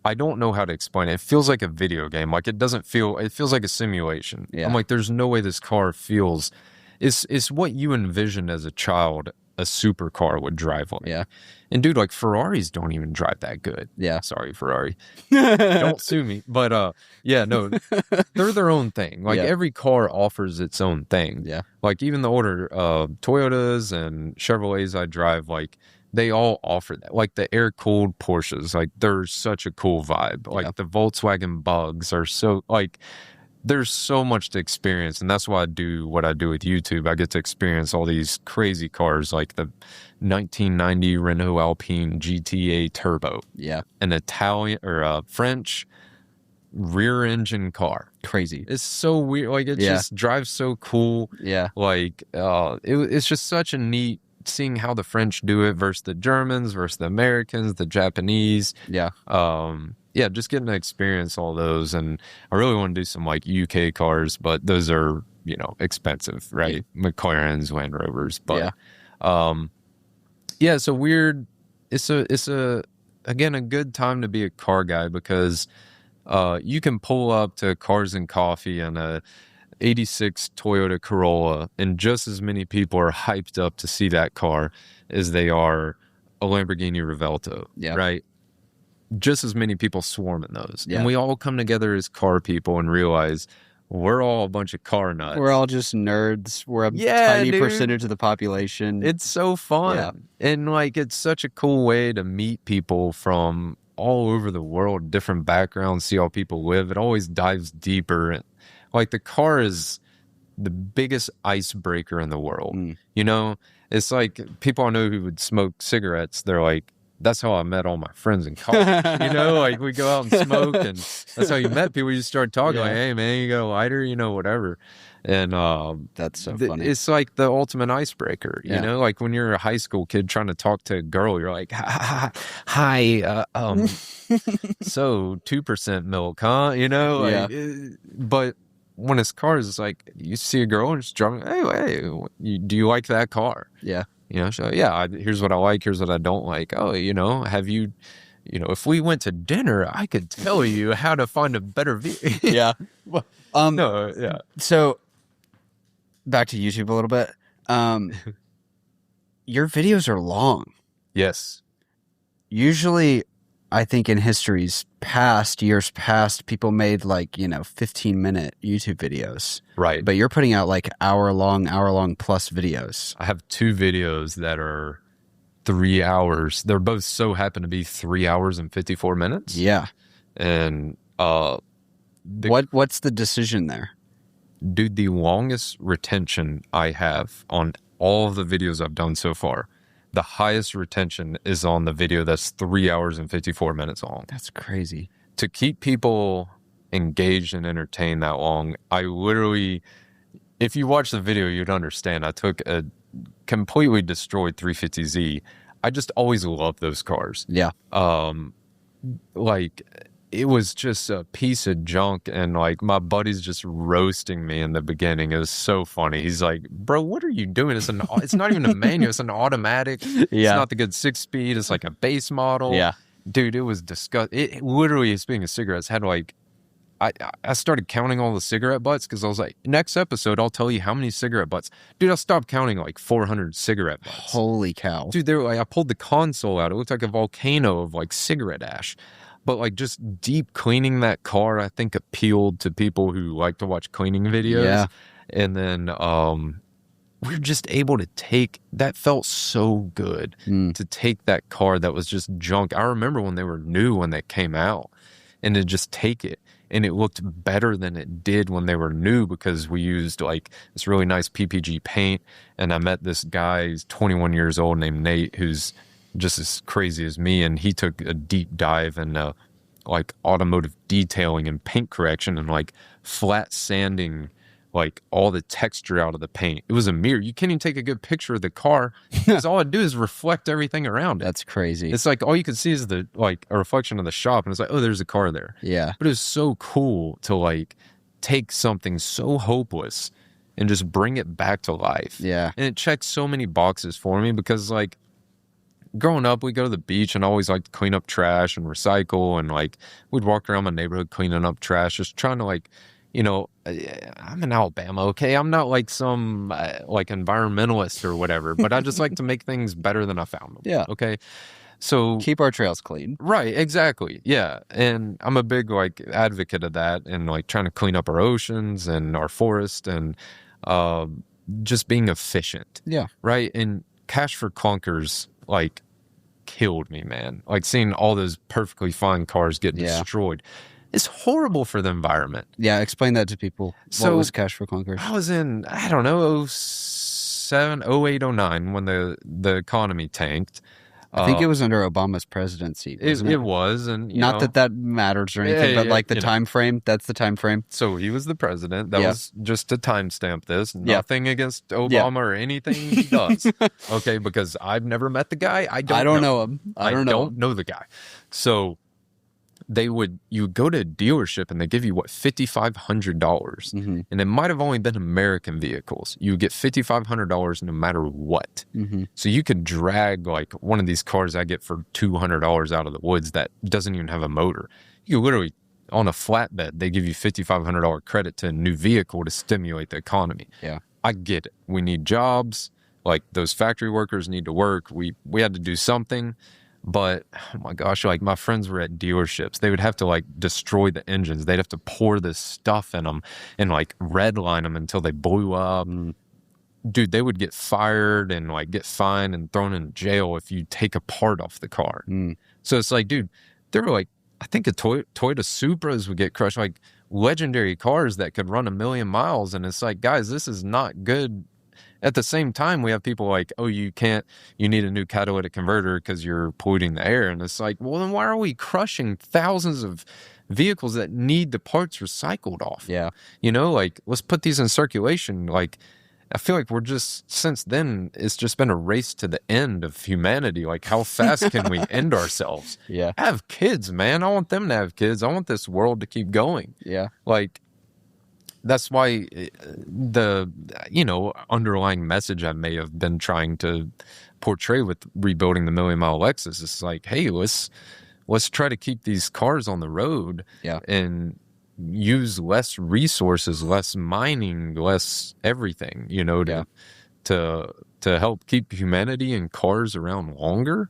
I don't know how to explain it. It feels like a video game. Like it feels like a simulation. Yeah. I'm like, there's no way this car feels. It's what you envisioned as a child a supercar would drive like. Yeah. And dude, like Ferraris don't even drive that good. Yeah. Sorry, Ferrari. Don't sue me. But yeah, no, they're their own thing. Like every car offers its own thing. Yeah. Like even the older Toyotas and Chevrolets I drive, like they all offer that. Like the air-cooled Porsches, like they're such a cool vibe. Like the Volkswagen Bugs are so, like, there's so much to experience. And that's why I do what I do with YouTube. I get to experience all these crazy cars like the 1990 Renault Alpine GTA Turbo. Yeah. An Italian or French rear engine car. Crazy. It's so weird. Like it just drives so cool. Yeah. Like it's just such a neat seeing how the French do it versus the Germans versus the Americans, the Japanese. Yeah. Yeah, just getting to experience all those. And I really want to do some like UK cars, but those are, you know, expensive, right? Yeah. McLarens, Land Rovers. But so weird. It's again a good time to be a car guy because you can pull up to Cars and Coffee and a 86 Toyota Corolla, and just as many people are hyped up to see that car as they are a Lamborghini Revuelto, right? Just as many people swarm in those. And we all come together as car people and realize we're all a bunch of car nuts. We're all just nerds. We're a tiny percentage of the population. It's so fun. Yeah. And like, it's such a cool way to meet people from all over the world, different backgrounds, see how people live. It always dives deeper. And like the car is the biggest icebreaker in the world. You know, it's like people I know who would smoke cigarettes. They're like, that's how I met all my friends in college. You know, like we go out and smoke, and that's how you met people. You just start talking like, hey man, you got a lighter, you know, whatever. And that's so funny. It's like the ultimate icebreaker, you know, like when you're a high school kid trying to talk to a girl, you're like, hi, so 2% milk, huh? You know, like, but when it's cars, it's like you see a girl and just driving, hey, do you like that car? Yeah. You know, so here's what I like, here's what I don't like. Oh, you know, if we went to dinner, I could tell you how to find a better view. Yeah. No, So back to YouTube a little bit. Your videos are long. Yes. Usually, I think in years past, people made 15-minute YouTube videos. Right. But you're putting out like hour long plus videos. I have 2 videos that are 3 hours. They're both happen to be 3 hours and 54 minutes. Yeah. And what's the decision there? Dude, the longest retention I have on all of the videos I've done so far, the highest retention is on the video that's 3 hours and 54 minutes long. That's crazy. To keep people engaged and entertained that long, I literally, if you watch the video, you'd understand. I took a completely destroyed 350Z. I just always loved those cars. Yeah. Like, it was just a piece of junk, and like my buddy's just roasting me in the beginning. It was so funny. He's like, "Bro, what are you doing? It's not even a manual. It's an automatic. It's not the good 6-speed. It's like a base model." Yeah. Dude, it was disgusting. It literally, speaking of cigarettes, had like, I started counting all the cigarette butts because I was like, next episode, I'll tell you how many cigarette butts. Dude, I stopped counting like 400 cigarette butts. Holy cow. Dude, they were like, I pulled the console out. It looked like a volcano of like cigarette ash. But like just deep cleaning that car, I think appealed to people who like to watch cleaning videos. Yeah. And then we were just able to take, that felt so good to take that car that was just junk. I remember when they were new when they came out, and to just take it. And it looked better than it did when they were new because we used like this really nice PPG paint. And I met this guy, he's 21 years old, named Nate, who's just as crazy as me. And he took a deep dive into like automotive detailing and paint correction and like flat sanding like all the texture out of the paint. It was a mirror. You can't even take a good picture of the car because all it do is reflect everything around it. That's crazy. It's like all you can see is the like a reflection of the shop, and it's like, oh, there's a car there. Yeah. But it was so cool to like take something so hopeless and just bring it back to life. Yeah. And it checked so many boxes for me because like growing up, we go to the beach and I always like to clean up trash and recycle, and like we'd walk around my neighborhood cleaning up trash, just trying to like, you know, I'm in Alabama, okay? I'm not like some like environmentalist or whatever, but I just like to make things better than I found them. Yeah. Okay. So keep our trails clean. Right, exactly. Yeah. And I'm a big like advocate of that, and like trying to clean up our oceans and our forest, and just being efficient. Yeah. Right. And Cash for Clunkers like killed me, man. Like seeing all those perfectly fine cars get destroyed. It's horrible for the environment. Yeah, explain that to people. So, what was Cash for Clunkers? I was in, I don't know, 07, 08, 09 when the economy tanked. I think it was under Obama's presidency. It was, and not know, that matters or anything, but like the time frame. That's the time frame. So he was the president. That was just to timestamp this. Nothing against Obama or anything he does. Okay, because I've never met the guy. I don't know him. I don't know the guy. So you would go to a dealership and they give you $5,500, and it might have only been American vehicles. You would get $5,500 no matter what. So you could drag like one of these cars I get for $200 out of the woods that doesn't even have a motor. You literally on a flatbed, they give you $5,500 credit to a new vehicle to stimulate the economy. Yeah, I get it. We need jobs. Like those factory workers need to work. We had to do something. But, oh my gosh, like my friends were at dealerships. They would have to like destroy the engines. They'd have to pour this stuff in them and like redline them until they blew up. Dude, they would get fired and like get fined and thrown in jail if you take a part off the car. So it's like, dude, there were like, I think a Toyota Supras would get crushed, like legendary cars that could run 1 million miles. And it's like, guys, this is not good. At the same time, we have people like, oh, you need a new catalytic converter because you're polluting the air. And it's like, well, then why are we crushing thousands of vehicles that need the parts recycled off? Yeah. You know, like, let's put these in circulation. Like, I feel like since then, it's just been a race to the end of humanity. Like, how fast can we end ourselves? Yeah. Have kids, man. I want them to have kids. I want this world to keep going. Yeah. Like, that's why the underlying message I may have been trying to portray with rebuilding the million mile Lexus is like, hey, let's try to keep these cars on the road and use less resources, less mining, less everything, to help keep humanity and cars around longer.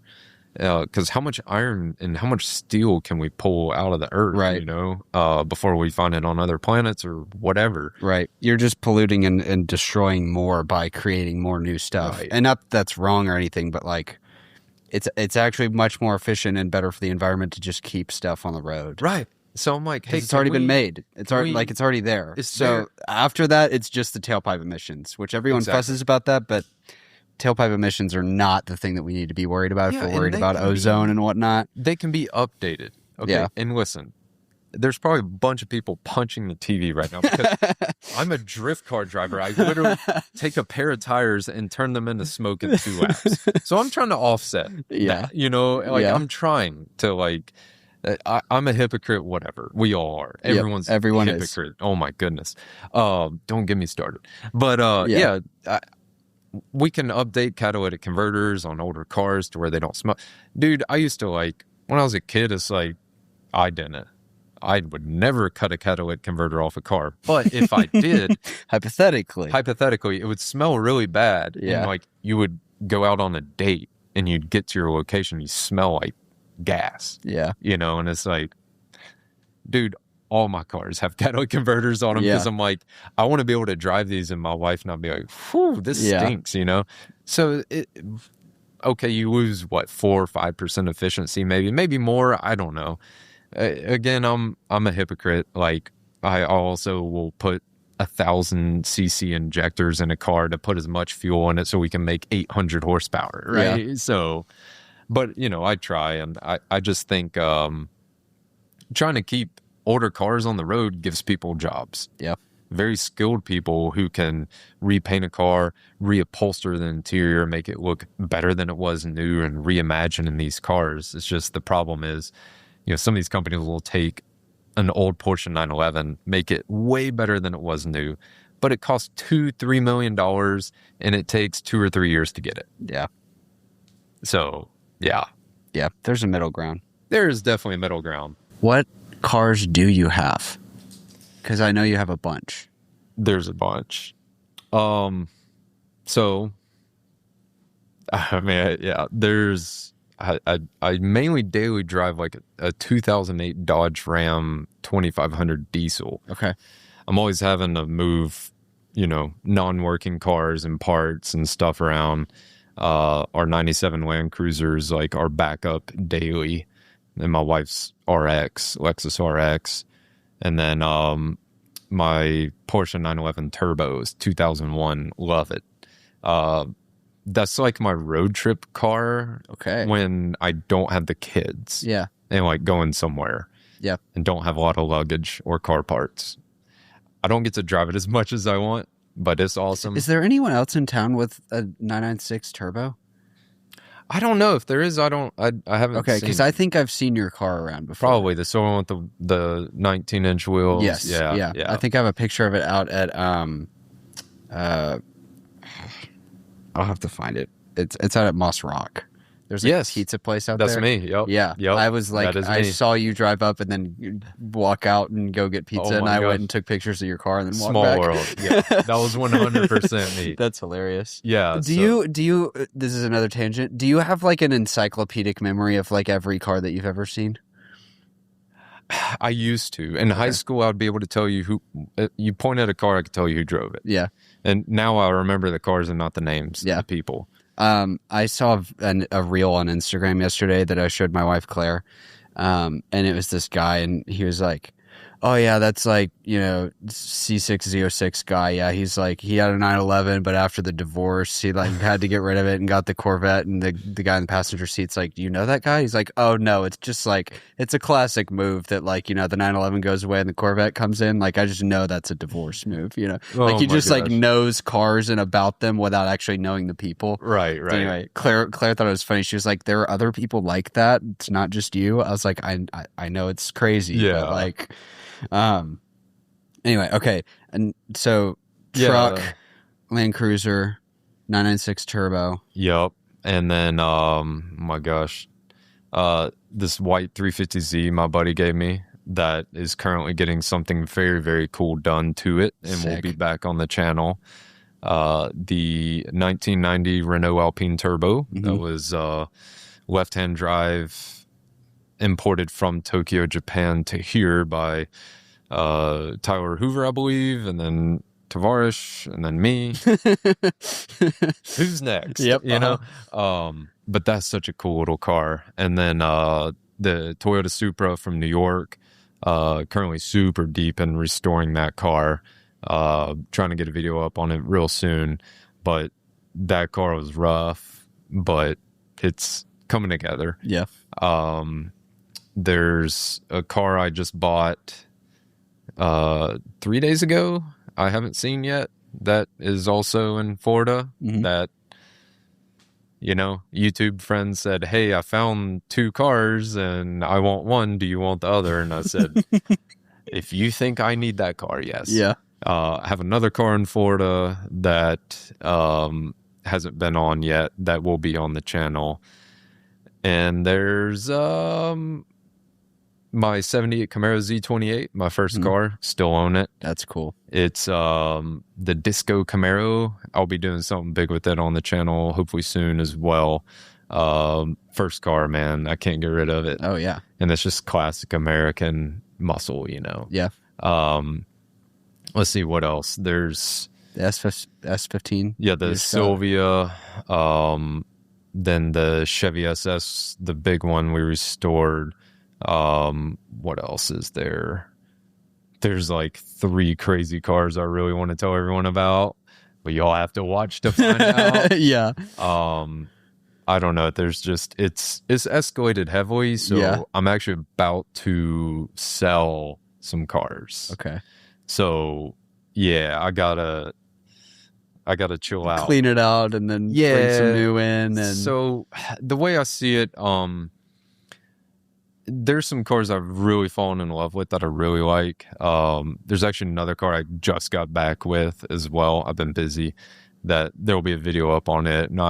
Because how much iron and how much steel can we pull out of the earth, right? Before we find it on other planets or whatever. Right. You're just polluting and destroying more by creating more new stuff. Right. And not that that's wrong or anything, but like it's actually much more efficient and better for the environment to just keep stuff on the road. Right. So I'm like, hey, it's already been made. It's already there. So after that, it's just the tailpipe emissions, which everyone fusses about that, but tailpipe emissions are not the thing that we need to be worried about if Yeah, we're and worried they about can ozone be and whatnot. they can be updated. Okay. Yeah. And listen, there's probably a bunch of people punching the TV right now because I'm a drift car driver. I literally take a pair of tires and turn them into smoke in 2 laps. So I'm trying to offset Yeah. that, you know, like Yeah. I'm trying to like, I'm a hypocrite, whatever. We all are. Yep, Everyone's everyone a is. hypocrite. Oh my goodness. Don't get me started. But Yeah. we can update catalytic converters on older cars to where they don't smoke. Dude, I used to like, when I was a kid, it's like, I didn't. I would never cut a catalytic converter off a car. But if I did, Hypothetically, it would smell really bad. Yeah. And like you would go out on a date and you'd get to your location, you smell like gas. Yeah. You know, and it's like, dude, all my cars have catalytic converters on them Yeah. because I'm like, I want to be able to drive these and my wife not be like, whew, this Yeah. stinks, you know? So okay, you lose what, 4 or 5% efficiency, maybe more. I don't know. Again, I'm a hypocrite. Like I also will put 1,000cc injectors in a car to put as much fuel in it so we can make 800 horsepower, right? Yeah. So, but you know, I try, and I just think trying to keep older cars on the road gives people jobs. Yeah. Very skilled people who can repaint a car, reupholster the interior, make it look better than it was new, and reimagine in these cars. It's just the problem is, you know, some of these companies will take an old Porsche 911, make it way better than it was new, but it costs $2-3 million and it takes 2 or 3 years to get it. Yeah. So, yeah, There's a middle ground. there is definitely a middle ground. What cars do you have? Because I know you have a bunch. There's a bunch. So, I mean, yeah, I mainly daily drive like a 2008 Dodge Ram 2500 diesel. Okay. I'm always having to move, you know, non-working cars and parts and stuff around. Our 97 Land Cruisers, like, our backup daily. And my wife's Lexus RX. And then my Porsche 911 Turbo is 2001. Love it. That's like my road trip car. Okay. When I don't have the kids. Yeah. And like going somewhere. Yeah. And don't have a lot of luggage or car parts. I don't get to drive it as much as I want, but it's awesome. Is there anyone else in town with a 996 turbo? I don't know if there is. I haven't. Okay, because I think I've seen your car around before. Probably the one with the 19-inch wheels. Yes. Yeah. I think I have a picture of it out at I'll have to find it. It's out at Moss Rock. There's a pizza place out there. That's me. Yep. Yeah. Yep. I was like, That is I me. saw you drive up and then walk out and go get pizza, Oh and my I gosh. went and took pictures of your car and then walked Small back. world. Yeah, that was 100% me. That's hilarious. Yeah. Do you? This is another tangent. Do you have like an encyclopedic memory of like every car that you've ever seen? I used to. In high school, I'd be able to tell you who. You point at a car, I could tell you who drove it. Yeah. And now I remember the cars and not the names. Yeah. Of the people. I saw a reel on Instagram yesterday that I showed my wife Claire, and it was this guy, and he was like, "Oh yeah, that's like, you know, C6Z06 guy. Yeah, he's like, he had a 911, but after the divorce, he like had to get rid of it and got the Corvette." And the guy in the passenger seat's like, "Do you know that guy?" He's like, "Oh no, it's just like, it's a classic move that, like, you know, the 911 goes away and the Corvette comes in. Like, I just know that's a divorce move, you know, like he my just like gosh. knows cars and about them without actually knowing the people." Right. Anyway, Claire thought it was funny. She was like, "There are other people like that. It's not just you." I was like, I know it's crazy, Yeah. but like, anyway, okay. And so truck, Land Cruiser, 996 turbo. Yep. And then, my gosh, this white 350Z my buddy gave me that is currently getting something very, very cool done to it, and will Sick. be back on the channel. The 1990 Renault Alpine Turbo that was left-hand drive, imported from Tokyo, Japan to here by Tyler Hoover, I believe, and then Tavares, and then me. Who's next? Yep, You know? But that's such a cool little car. And then the Toyota Supra from New York, currently super deep in restoring that car. Trying to get a video up on it real soon. But that car was rough, but it's coming together. Yeah. There's a car I just bought 3 days ago I haven't seen yet that is also in Florida. That YouTube friend said, hey, I found 2 cars and I want one, do you want the other? And I said, if you think I need that car, yes. Yeah. I have another car in Florida that hasn't been on yet that will be on the channel. And there's my 78 Camaro Z28, my first car, still own it. That's cool. It's the Disco Camaro. I'll be doing something big with it on the channel hopefully soon as well. First car, man, I can't get rid of it. Oh yeah. And it's just classic American muscle, Yeah. Let's see what else. There's the S15. Yeah, the Sylvia, then the Chevy SS, the big one we restored. What else is there? There's like 3 crazy cars I really want to tell everyone about, but y'all have to watch to find out. Yeah. I don't know. There's just it's escalated heavily, so I'm actually about to sell some cars. Okay. So yeah, I gotta chill out, clean it out, and then bring some new in. And so the way I see it, there's some cars I've really fallen in love with that I really like. There's actually another car I just got back with as well. I've been busy. That there will be a video up on it, and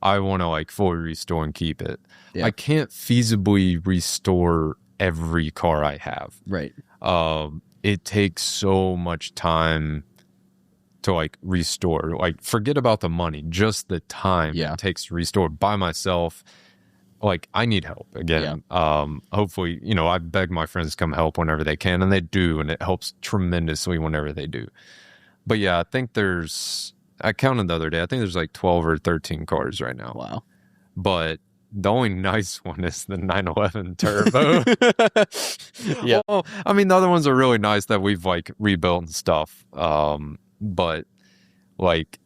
I want to like fully restore and keep it. Yeah. I can't feasibly restore every car I have. Right. It takes so much time to like restore. Like, forget about the money, just the time it takes to restore by myself. Like, I need help again. Hopefully, I beg my friends to come help whenever they can, and they do, and it helps tremendously whenever they do. But yeah, I think I counted the other day, I think there's like 12 or 13 cars right now. Wow. But the only nice one is the 911 Turbo. Yeah. Well, I mean, the other ones are really nice that we've like rebuilt and stuff. But like,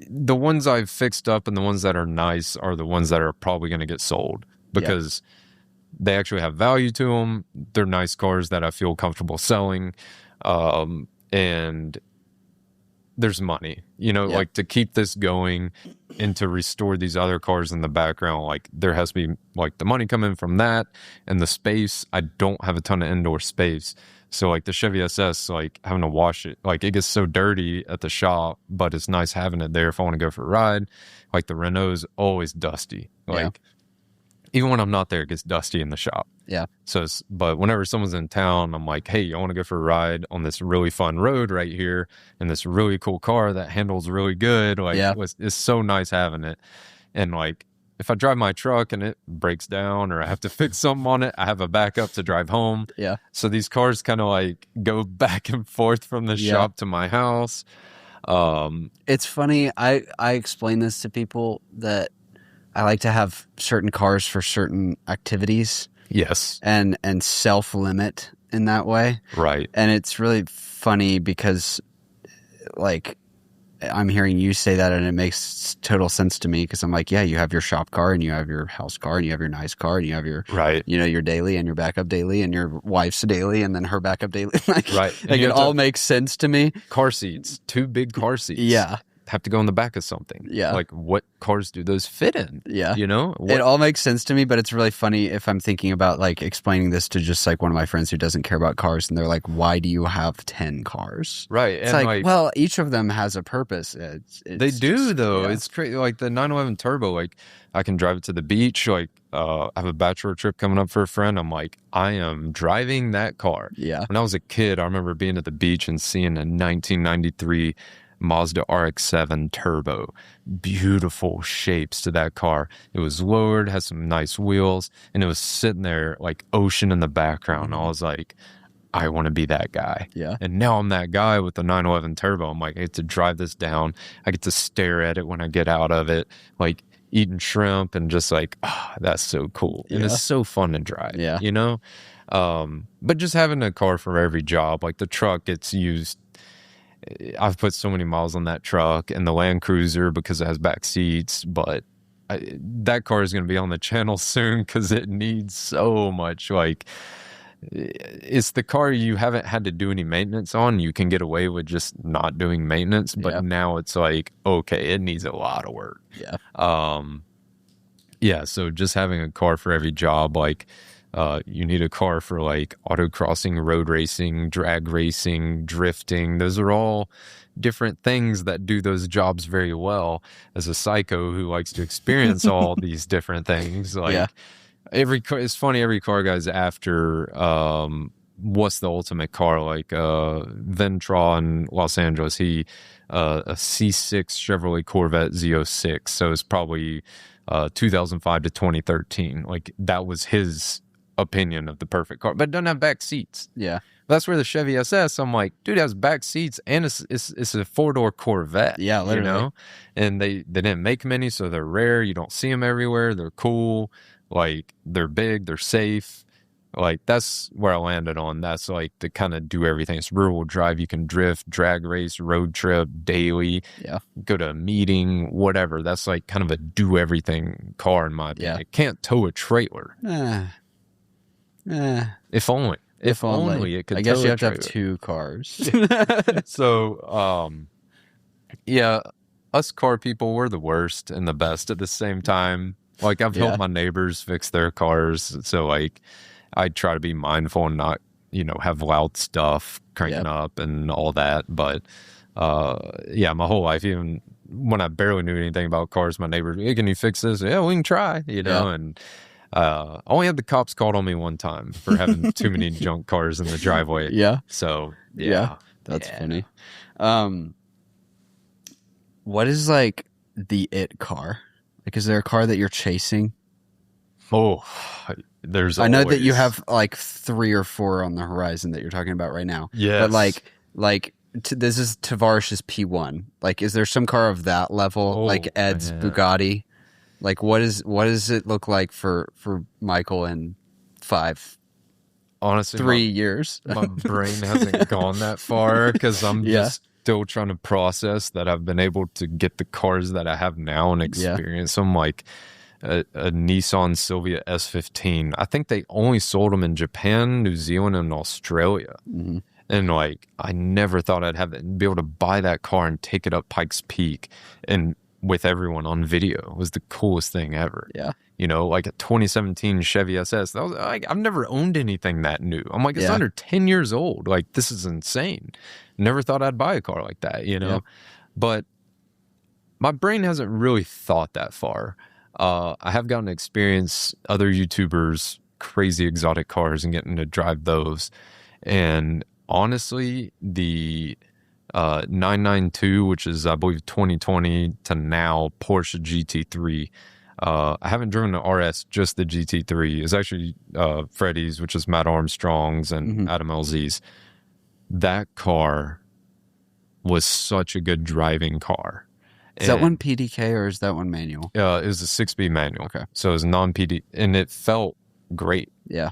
the ones I've fixed up and the ones that are nice are the ones that are probably going to get sold because they actually have value to them. They're nice cars that I feel comfortable selling. And there's money, like to keep this going and to restore these other cars in the background. Like, there has to be like the money coming from that and the space. I don't have a ton of indoor space. So like the Chevy SS, like having to wash it, like it gets so dirty at the shop, but it's nice having it there if I want to go for a ride. Like the Renault's always dusty. Like even when I'm not there, it gets dusty in the shop. Yeah. So, but whenever someone's in town, I'm like, hey, I want to go for a ride on this really fun road right here and this really cool car that handles really good. Like it's so nice having it. And like, if I drive my truck and it breaks down or I have to fix something on it, I have a backup to drive home. Yeah. So these cars kind of like go back and forth from the shop to my house. It's funny. I explain this to people that I like to have certain cars for certain activities. Yes. And self-limit in that way. Right. And it's really funny because like, I'm hearing you say that and it makes total sense to me because I'm like, yeah, you have your shop car and you have your house car and you have your nice car and you have your, your daily and your backup daily and your wife's daily and then her backup daily. Like it all makes sense to me. Car seats, 2 big car seats. Yeah. Have to go in the back of something. Yeah. Like, what cars do those fit in? Yeah. What? It all makes sense to me, but it's really funny if I'm thinking about like explaining this to just like one of my friends who doesn't care about cars and they're like, why do you have 10 cars? Right. It's like, well, each of them has a purpose. They do though. Yeah. It's crazy. Like the 911 Turbo, like I can drive it to the beach. Like I have a bachelor trip coming up for a friend. I'm like, I am driving that car. Yeah. When I was a kid, I remember being at the beach and seeing a 1993 Mazda RX-7 Turbo. Beautiful shapes to that car. It was lowered, had some nice wheels, and it was sitting there like ocean in the background. I was like, I want to be that guy. Yeah. And now I'm that guy with the 911 Turbo. I'm like, I get to drive this down. I get to stare at it when I get out of it, like eating shrimp and just like, that's so cool. And it's so fun to drive, But just having a car for every job, like the truck gets used I've put so many miles on that truck and the Land Cruiser because it has back seats, but that car is going to be on the channel soon because it needs so much. Like, it's the car you haven't had to do any maintenance on. You can get away with just not doing maintenance, but now it's like, okay, it needs a lot of work. Yeah. So just having a car for every job, like, you need a car for like autocrossing, road racing, drag racing, drifting. Those are all different things that do those jobs very well. As a psycho who likes to experience all these different things, like every car, it's funny, every car guy's after what's the ultimate car, like Ventra in Los Angeles, he a C6 Chevrolet Corvette Z06, so it's probably 2005 to 2013. Like, that was his opinion of the perfect car, but it doesn't have back seats. That's where the Chevy SS, I'm like, dude, it has back seats and it's a 4-door Corvette. Literally. You know, and they didn't make many, so they're rare. You don't see them everywhere. They're cool. Like, they're big, they're safe. Like, that's where I landed on. That's like the kind of do everything. It's rear wheel drive. You can drift, drag race, road trip, daily. Go to a meeting, whatever. That's like kind of a do everything car in my opinion. It can't tow a trailer. If only. If only it could. I guess you have to have 2 cars. So, yeah, us car people, we're the worst and the best at the same time. Like, I've helped my neighbors fix their cars, so like, I try to be mindful and not, have loud stuff cranking up and all that. But yeah, my whole life, even when I barely knew anything about cars, my neighbors, hey, can you fix this? Yeah, we can try. And I only had the cops called on me one time for having too many junk cars in the driveway. So that's funny. What is like the it car? Like, is there a car that you're chasing? Oh, there's. I know that you have like 3 or 4 on the horizon that you're talking about right now. But like this is Tavarish's P1. Like, is there some car of that level? Like Ed's Bugatti? Like, what does it look like for Michael in 3 years? My brain hasn't gone that far because I'm just still trying to process that I've been able to get the cars that I have now and experience them. Like a Nissan Silvia S15. I think they only sold them in Japan, New Zealand, and Australia. And like, I never thought I'd be able to buy that car and take it up Pikes Peak and with everyone on video. It was the coolest thing ever. Like a 2017 Chevy SS. That was like, I've never owned anything that new. I'm like, it's under 10 years old. Like, this is insane. Never thought I'd buy a car like that, But my brain hasn't really thought that far. I have gotten to experience other YouTubers' crazy exotic cars and getting to drive those. And honestly, the 992, which is, I believe, 2020 to now Porsche GT3. I haven't driven the RS, just the GT3. It's actually Freddie's, which is Matt Armstrong's and Adam LZ's. That car was such a good driving car. Is that one PDK or is that one manual? It was a 6-speed manual. Okay. So it was non-PD, and it felt great. Yeah.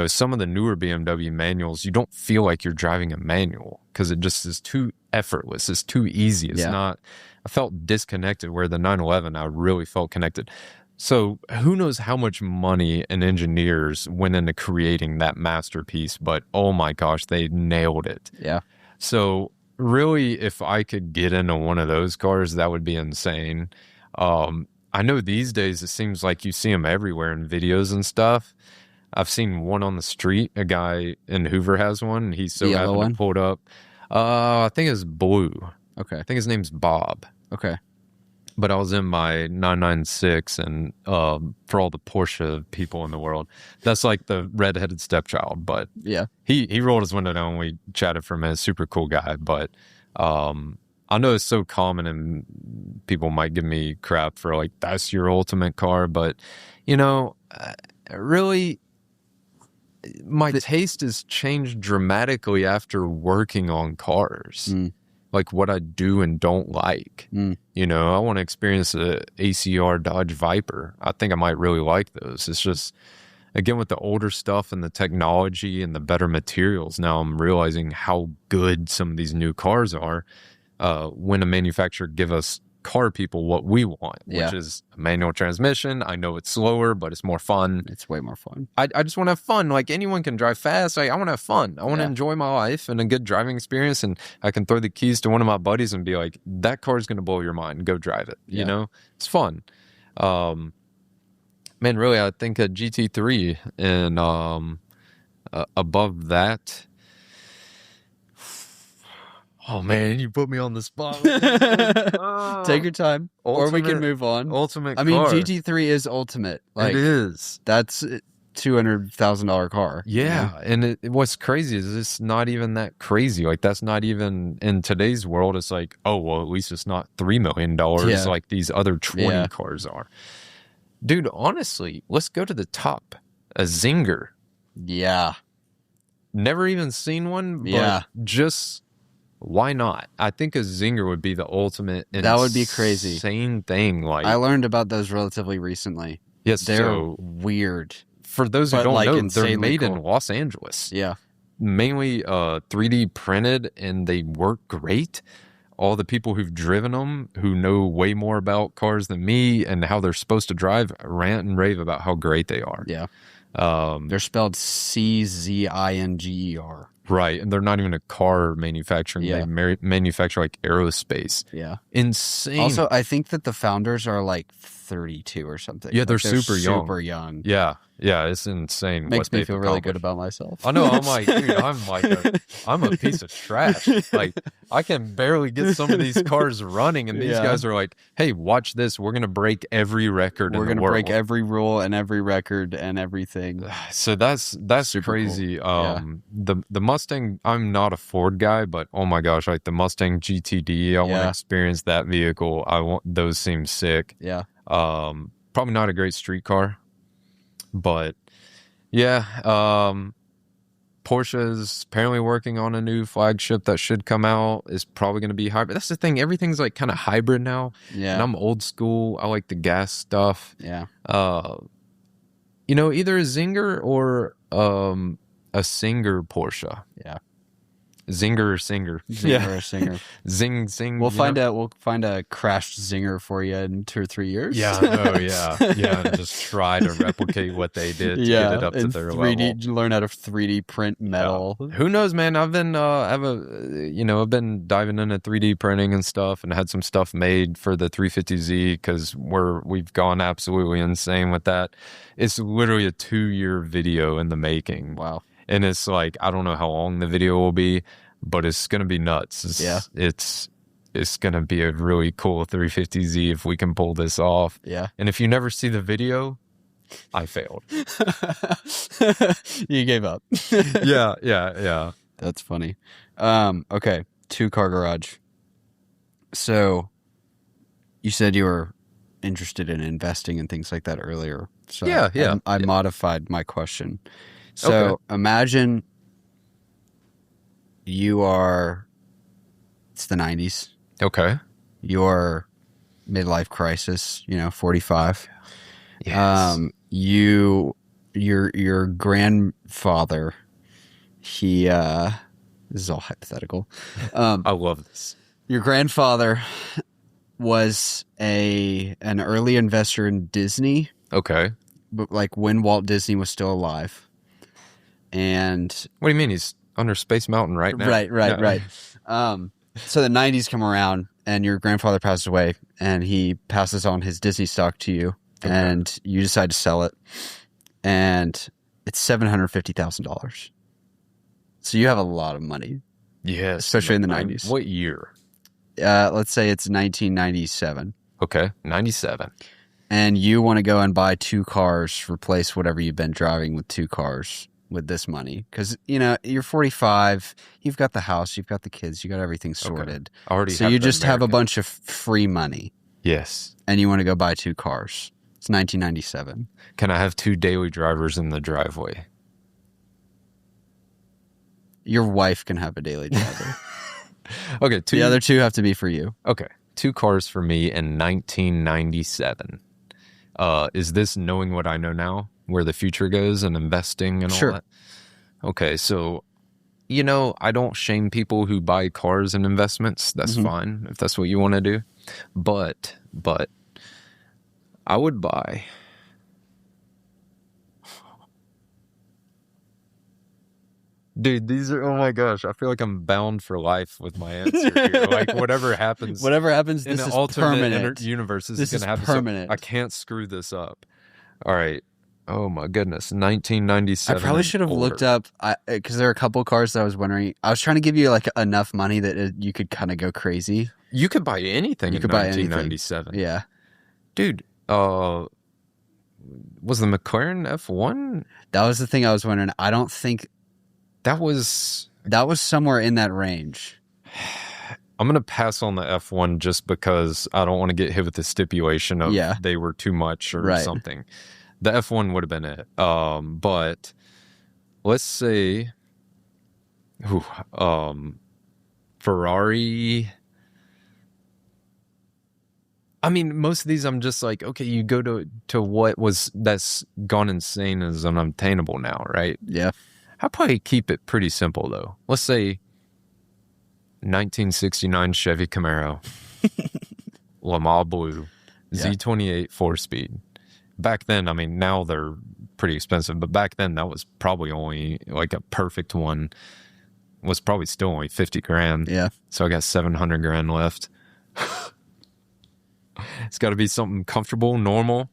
Some of the newer BMW manuals, you don't feel like you're driving a manual because it just is too effortless. It's too easy. It's not. I felt disconnected, where the 911, I really felt connected. So who knows how much money and engineers went into creating that masterpiece, but oh my gosh, they nailed it. Yeah. So really, if I could get into one of those cars, that would be insane. I know these days it seems like you see them everywhere in videos and stuff. I've seen one on the street. A guy in Hoover has one. And he's so happy to pull it up. I think it's blue. Okay. I think his name's Bob. Okay. But I was in my 996, and for all the Porsche people in the world, that's like the redheaded stepchild. But yeah, he rolled his window down and we chatted for a minute. Super cool guy. But I know it's so common and people might give me crap for like, that's your ultimate car. But, really, my taste has changed dramatically after working on cars. Like what I do and don't like. I want to experience a ACR Dodge Viper. I think I might really like those. It's just, again, with the older stuff and the technology and the better materials, now I'm realizing how good some of these new cars are. When a manufacturer give us car people what we want, which is a manual transmission. I know it's slower, but it's more fun. It's way more fun. I just want to have fun. Like, anyone can drive fast. I want to have fun. I want to enjoy my life and a good driving experience. And I can throw the keys to one of my buddies and be like, that car is going to blow your mind. Go drive it. You know, it's fun. Man, really, I think a GT3 and above that. Oh man, you put me on the spot. Take your time, or we can move on. Ultimate. I mean, GT3 is ultimate. Like, it is. That's $200,000 car. Yeah, and what's crazy is it's not even that crazy. Like, that's not even in today's world. It's like, oh well, at least it's not $3 million like these other 20 cars are. Dude, honestly, let's go to the top. A Zinger. Yeah. Never even seen one. But just. Why not? I think a Zinger would be the ultimate. That would be crazy. Insane thing. Like, I learned about those relatively recently. Yes, they're weird. For those who don't know, they're made cool. in Los Angeles. Yeah, mainly 3D printed, and they work great. All the people who've driven them, who know way more about cars than me and how they're supposed to drive, rant and rave about how great they are. Yeah, they're spelled CZINGER. Right, and they're not even a car manufacturing. They manufacture like aerospace. Yeah. Insane. Also, I think that the founders are like 32 or something. Yeah, they're like super young. Super young. Yeah, it's insane. Makes me feel really good about myself. I know. I'm like, dude, I'm a piece of trash. Like, I can barely get some of these cars running, and these guys are like, hey, watch this. We're gonna break every record. We're gonna break every rule and every record and everything. So that's super crazy. Cool. The Mustang. I'm not a Ford guy, but oh my gosh, like the Mustang GTD. I want to experience that vehicle. Those seem sick. Yeah. Probably not a great street car, but Porsche is apparently working on a new flagship that should come out. Is probably going to be hybrid. That's the thing. Everything's like kind of hybrid now. Yeah. And I'm old school. I like the gas stuff. Yeah. Either a Zinger or a Singer Porsche. Yeah. Zinger or Singer. Zinger or Singer. Zing. We'll find a crashed Zinger for you in 2 or 3 years. And just try to replicate what they did to get it up to their 3D, level. Learn how to 3D print metal. Yeah. Who knows, man? I've been I've been diving into 3D printing and stuff, and had some stuff made for the 350Z because we've gone absolutely insane with that. It's literally a 2-year video in the making. Wow. And it's like, I don't know how long the video will be, but it's going to be nuts. It's going to be a really cool 350Z if we can pull this off. Yeah. And if you never see the video, I failed. You gave up. Yeah. That's funny. Okay. 2-car garage. So you said you were interested in investing and things like that earlier. So I modified my question. So imagine it's the 90s. Okay. Your midlife crisis, 45. Yes. Your grandfather, this is all hypothetical. I love this. Your grandfather was an early investor in Disney. Okay. But like when Walt Disney was still alive. And what do you mean? He's under Space Mountain right now. Right. So the 90s come around and your grandfather passes away and he passes on his Disney stock to you and you decide to sell it and it's $750,000. So you have a lot of money. Yes. Especially in the 90s. What year? Let's say it's 1997. Okay. 97. And you want to go and buy 2 cars, replace whatever you've been driving with 2 cars. With this money, because you're 45, you've got the house, you've got the kids, you got everything sorted. Already, so you just have a bunch of free money. Yes, and you want to go buy 2 cars. It's 1997. Can I have 2 daily drivers in the driveway? Your wife can have a daily driver. Okay, the other 2 have to be for you. Okay, 2 cars for me in 1997. Is this knowing what I know now? where the future goes and investing and all Sure. that. Okay, so I don't shame people who buy cars and investments. That's Mhm. fine if that's what you want to do. But I would buy. Dude, these are, oh my gosh, I feel like I'm bound for life with my answer here. Like, whatever happens Whatever happens, in this the is alternate permanent. universe is This going is to happen. So permanent. I can't screw this up. All right. Oh my goodness. I 1997 probably and should have looked older. up because there are a couple cars that I was wondering. I was trying to give you like enough money that you could kind of go crazy. You could buy anything You in could buy anything. 1997. Yeah, Dude, was the McLaren F1? that was the thing I was wondering. I don't think That was somewhere in that range. I'm going to pass on the F1 just because I don't want to get hit with the stipulation of Yeah. they were too much or Right. something. The F1 would have been it. But let's say Ferrari. I mean, most of these I'm just like, okay, you go to what was that's gone insane is unobtainable now, right? Yeah, I'll probably keep it pretty simple though. Let's say 1969 Chevy Camaro, Le Mans Blue, Yeah. Z28 4-speed. Back then, I mean, now they're pretty expensive, but back then that was probably only like a perfect one was probably still only 50 grand. yeah. So I got 700 grand left. It's got to be something comfortable, normal.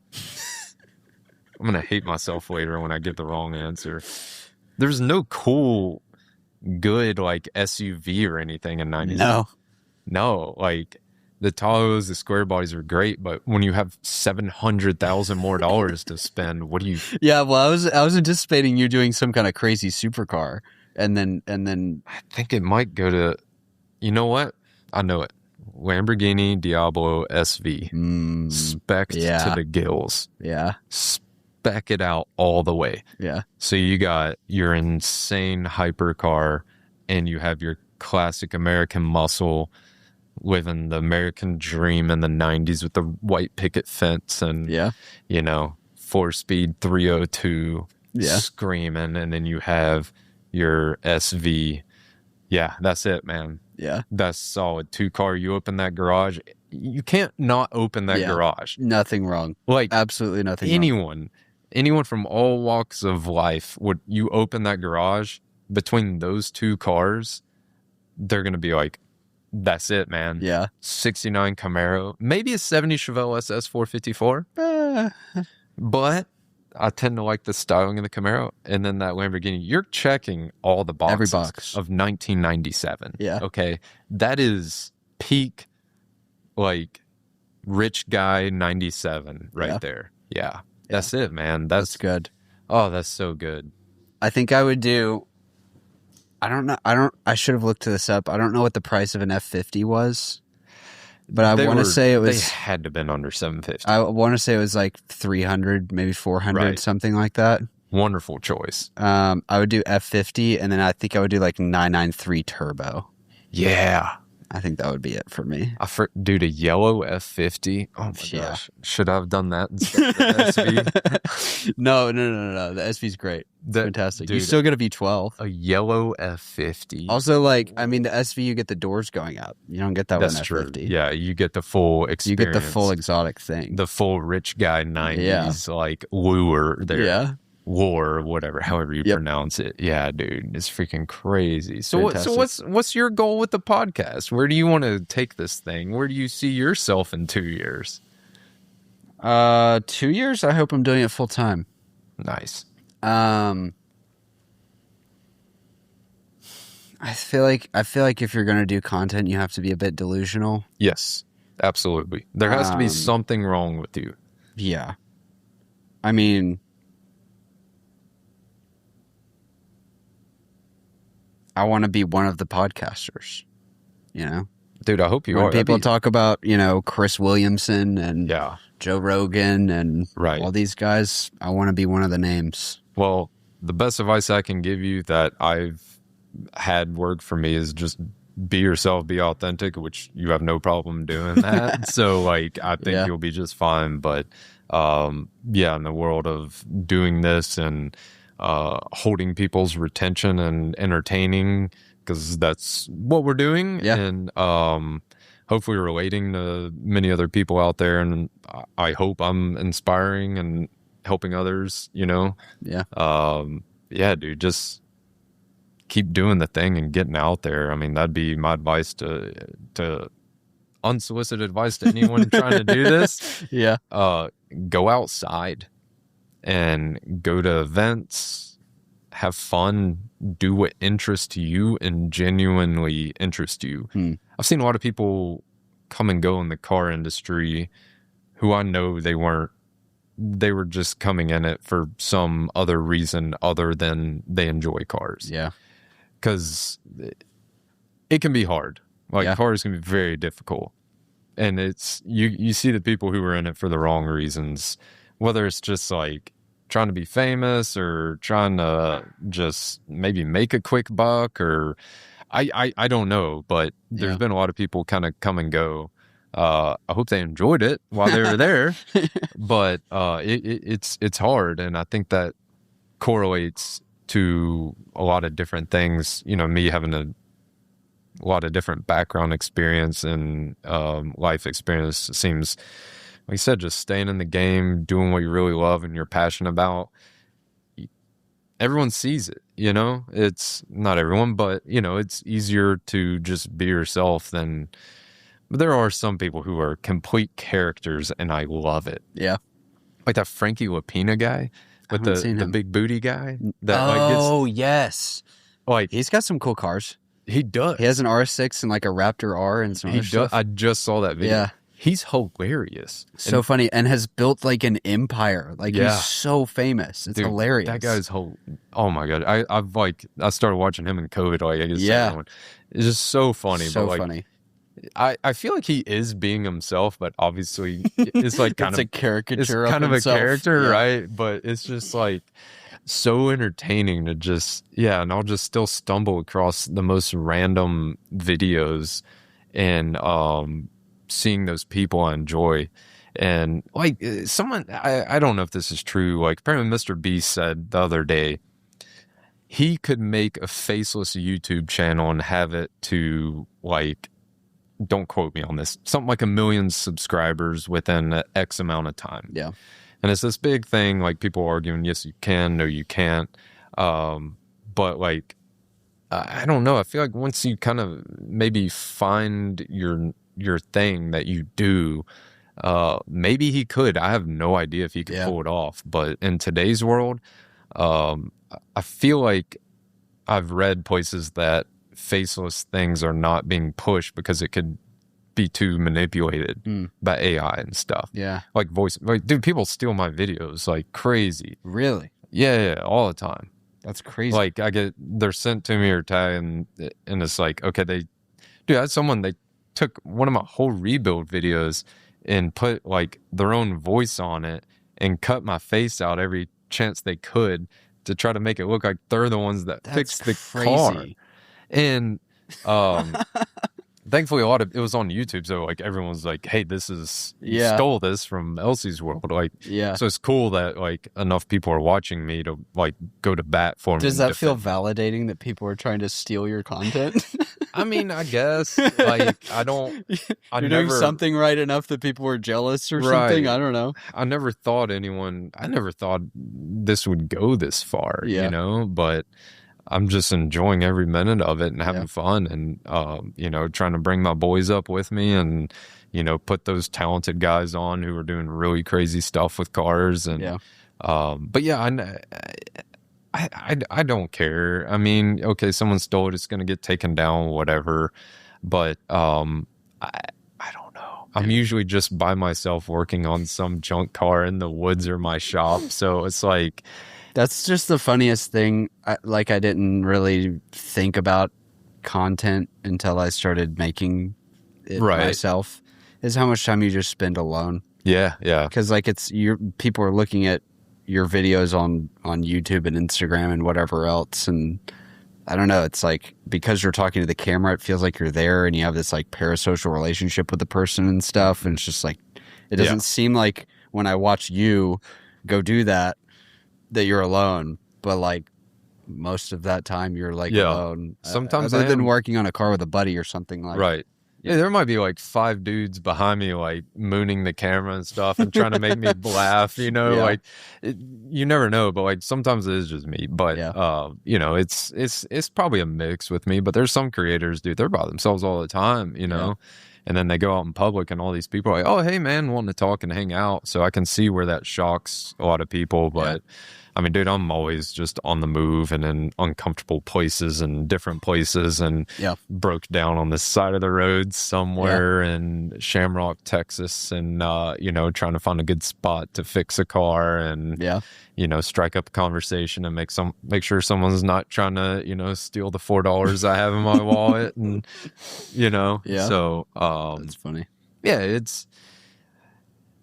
I'm going to hate myself later when I get the wrong answer. There's no cool, good, like, SUV or anything in 90s. No, like, the Tahoes, the square bodies are great, but when you have $700,000 more to spend, what do you... Yeah, well, I was anticipating you doing some kind of crazy supercar, and then I think it might go to... You know what? I know it. Lamborghini Diablo SV. Specced yeah. to the gills. Yeah, Spec it out all the way. yeah, So you got your insane hypercar, and you have your classic American muscle, living the American dream in the 90s with the white picket fence and, yeah, 4-speed 302 Yeah. screaming. And then you have your SV. Yeah, that's it, man. yeah. That's solid. 2-car, you open that garage. You can't not open that Yeah. garage. Nothing wrong. Like, Absolutely nothing wrong. anyone from all walks of life, would you open that garage between those 2 cars, they're going to be like, that's it, man. Yeah. 69 Camaro, maybe a 70 Chevelle SS 454, but I tend to like the styling of the Camaro. And then that Lamborghini, you're checking all the boxes Every box. of 1997. Yeah. Okay. That is peak, like, rich guy 97 right Yeah. there. Yeah. That's it, man. That's good. Oh, that's so good. I think I would do. I don't know. I should have looked this up. I don't know what the price of an F50 was, but I want to say it was. They had to have been under 750. I want to say it was like 300, maybe 400, Right. something like that. Wonderful choice. I would do F50, and then I think I would do like 993 turbo. Yeah. I think that would be it for me. Dude, a yellow F50. Oh my Yeah. gosh. Should I have done that instead of the SV? No. The SV's great. It's That- fantastic. You dude, still get a V12. a yellow F50. Also, like, I mean, the SV, you get the doors going up. You don't get that That's with true. an F50. Yeah, you get the full experience. You get the full exotic thing. the full rich guy 90s, like lure there. Yeah. War, whatever, however you Yep. pronounce it. Yeah, dude, it's freaking crazy. So, Fantastic. what's your goal with the podcast? Where do you want to take this thing? Where do you see yourself in 2 years? 2 years. I hope I'm doing it full time. Nice. I feel like if you're gonna do content, you have to be a bit delusional. Yes, absolutely. There has to be something wrong with you. Yeah. I mean, I want to be one of the podcasters. Dude, I hope you When are. That'd people be- talk about Chris Williamson and Yeah. Joe Rogan and Right. all these guys, I want to be one of the names. Well, the best advice I can give you that I've had work for me is just be yourself, be authentic, which you have no problem doing that. So, like, I think Yeah. you'll be just fine. But yeah, in the world of doing this and holding people's retention and entertaining, because that's what we're doing. Yeah. And hopefully relating to many other people out there. And I hope I'm inspiring and helping others, you know? Yeah. Yeah, dude, just keep doing the thing and getting out there. I mean, that'd be my advice to unsolicited advice to anyone trying to do this. Yeah. Go outside and go to events, have fun, do what interests you and genuinely interests you. I've seen a lot of people come and go in the car industry who I know they were just coming in it for some other reason other than they enjoy cars. Yeah. Because it can be hard. Like, cars can be very difficult. And it's, you see the people who are in it for the wrong reasons, whether it's just like trying to be famous or trying to just maybe make a quick buck, or I don't know, but there's been a lot of people kind of come and go. I hope they enjoyed it while they were there, but it's hard. And I think that correlates to a lot of different things, you know, me having a lot of different background experience and life experience. It seems, like you said, just staying in the game, doing what you really love and you're passionate about. Everyone sees it, you know? It's not everyone, but, you know, it's easier to just be yourself than... But there are some people who are complete characters, and I love it. Yeah. Like that Frankie Lapina guy with the big booty guy. That yes. Like, he's got some cool cars. He does. He has an R6 and like a Raptor R and some other stuff. I just saw that video. Yeah. He's hilarious. So funny, and has built like an empire. Like, he's so famous. It's hilarious. That guy's oh my God. I started watching him in COVID. It's just so funny. So but like, funny. I feel like he is being himself, but obviously it's like it's a caricature. It's kind of himself. A character, right? But it's just like so entertaining to just, and I'll just still stumble across the most random videos and seeing those people I enjoy. And like someone, I don't know if this is true, like apparently Mr. Beast said the other day, he could make a faceless YouTube channel and have it to like, don't quote me on this, something like 1 million subscribers within X amount of time. Yeah. And it's this big thing, like people arguing, yes, you can, no, you can't. But like, I don't know. I feel like once you kind of maybe find your thing that you do, maybe he could. I have no idea if he could pull it off. But in today's world, I feel like I've read places that faceless things are not being pushed because it could be too manipulated by AI and stuff. Yeah. Like voice, like, dude, people steal my videos like crazy. Really? Yeah, all the time. That's crazy. Like they're sent to me or tag and it's like, okay, I had someone, they took one of my whole rebuild videos and put like their own voice on it and cut my face out every chance they could to try to make it look like they're the ones that fixed the car. And thankfully it was on YouTube, so like everyone was like, hey, you stole this from Elsea's world. Like, so it's cool that like enough people are watching me to like go to bat for me. Does that feel validating that people are trying to steal your content? I mean, I guess like You're doing something right enough that people were jealous or something. I don't know. I never thought this would go this far, you know, but I'm just enjoying every minute of it and having fun and, you know, trying to bring my boys up with me and, you know, put those talented guys on who are doing really crazy stuff with cars. And, but yeah, I don't care. I mean, okay, someone stole it. It's going to get taken down, whatever. But, I don't know. I'm usually just by myself working on some junk car in the woods or my shop. So it's like, that's just the funniest thing. I didn't really think about content until I started making it myself, is how much time you just spend alone. Yeah. Because like people are looking at your videos on YouTube and Instagram and whatever else, and I don't know. It's like because you're talking to the camera, it feels like you're there and you have this like parasocial relationship with the person and stuff, and it's just like it doesn't seem like when I watch you go do that you're alone, but like most of that time you're like Yeah. alone. Sometimes Other I than am. working on a car with a buddy or something like. Right. Yeah, there might be like 5 dudes behind me, like mooning the camera and stuff and trying to make me laugh, Yeah. like you never know, but like sometimes it is just me. But, Yeah. it's probably a mix with me, but there's some creators, dude, they're by themselves all the time, and then they go out in public and all these people are like, oh, hey man, wanting to talk and hang out. So I can see where that shocks a lot of people. But I mean, dude, I'm always just on the move and in uncomfortable places and different places, and broke down on the side of the road somewhere in Shamrock, Texas, and trying to find a good spot to fix a car and strike up a conversation and make sure someone's not trying to steal the $4 I have in my wallet, and so that's funny. Yeah,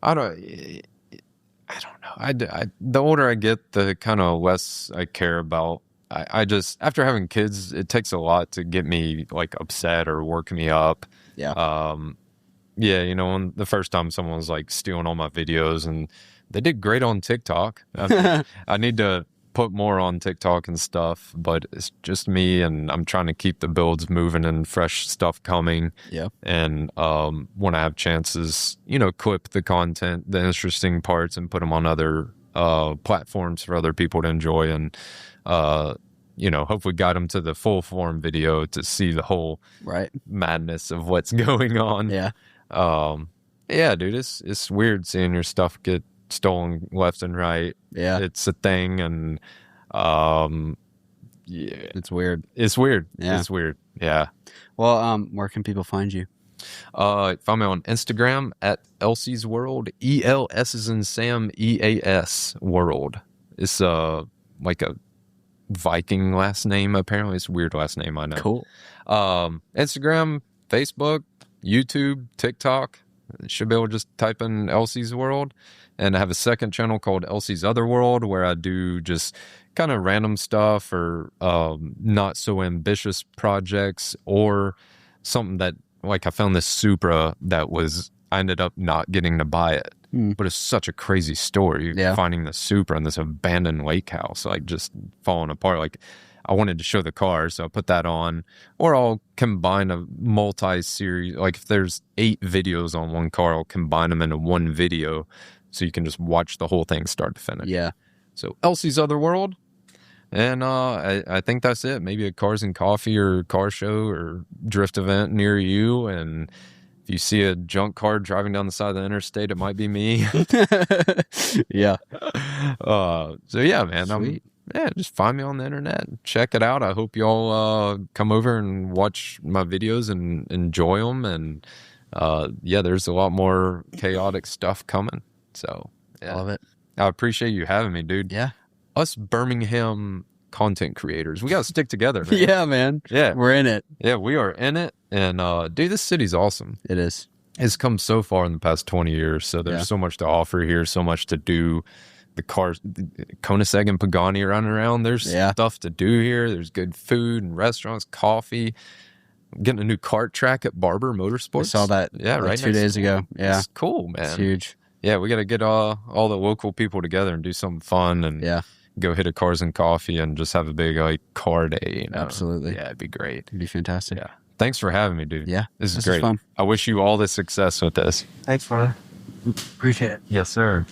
I don't know. The older I get, the kind of less I care about. I just, after having kids, it takes a lot to get me like upset or work me up. Yeah. When the first time someone was like stealing all my videos, and they did great on TikTok. I need to put more on TikTok and stuff, but it's just me, and I'm trying to keep the builds moving and fresh stuff coming. Yeah. And when I have chances, clip the content, the interesting parts, and put them on other platforms for other people to enjoy, and hopefully guide them to the full form video to see the whole madness of what's going on. Yeah. Yeah, dude, it's weird seeing your stuff get stolen left and right. Yeah. It's a thing, and it's weird. It's weird. Yeah. It's weird. Yeah. Well, where can people find you? Find me on Instagram at Elsie's World. ELS is in Sam, EAS World. It's like a Viking last name, apparently. It's a weird last name, I know. Cool. Instagram, Facebook, YouTube, TikTok. Should be able to just type in Elsie's World. And I have a second channel called Elsie's Other World, where I do just kind of random stuff or not so ambitious projects, or something that, like, I found this Supra that I ended up not getting to buy it. But it's such a crazy story, finding the Supra in this abandoned lake house, like just falling apart. Like, I wanted to show the car, so I put that on. Or I'll combine a multi-series. Like, if there's 8 videos on one car, I'll combine them into one video, so you can just watch the whole thing start to finish. Yeah. So Elsie's Other World. And I think that's it. Maybe a Cars and Coffee or car show or drift event near you. And if you see a junk car driving down the side of the interstate, it might be me. Yeah. So yeah, man. Sweet. Just find me on the internet. Check it out. I hope y'all come over and watch my videos and enjoy them. And there's a lot more chaotic stuff coming. So yeah. Love it. I appreciate you having me, dude. Yeah. Us Birmingham content creators, we got to stick together, man. Yeah, man. Yeah. We're in it. Yeah, we are in it. And dude, this city's awesome. It is. It's come so far in the past 20 years. So there's so much to offer here, so much to do. The cars, Koenigsegg and Pagani are running around. There's stuff to do here. There's good food and restaurants, coffee. I'm getting a new kart track at Barber Motorsports. I saw that right 2 days ago. Yeah. It's cool, man. It's huge. Yeah, we got to get all the local people together and do something fun, and go hit a Cars and Coffee and just have a big car day. Absolutely. Yeah, it'd be great. It'd be fantastic. Yeah. Thanks for having me, dude. Yeah. This is great. Fun. I wish you all the success with this. Thanks, brother. Appreciate it. Yes, sir.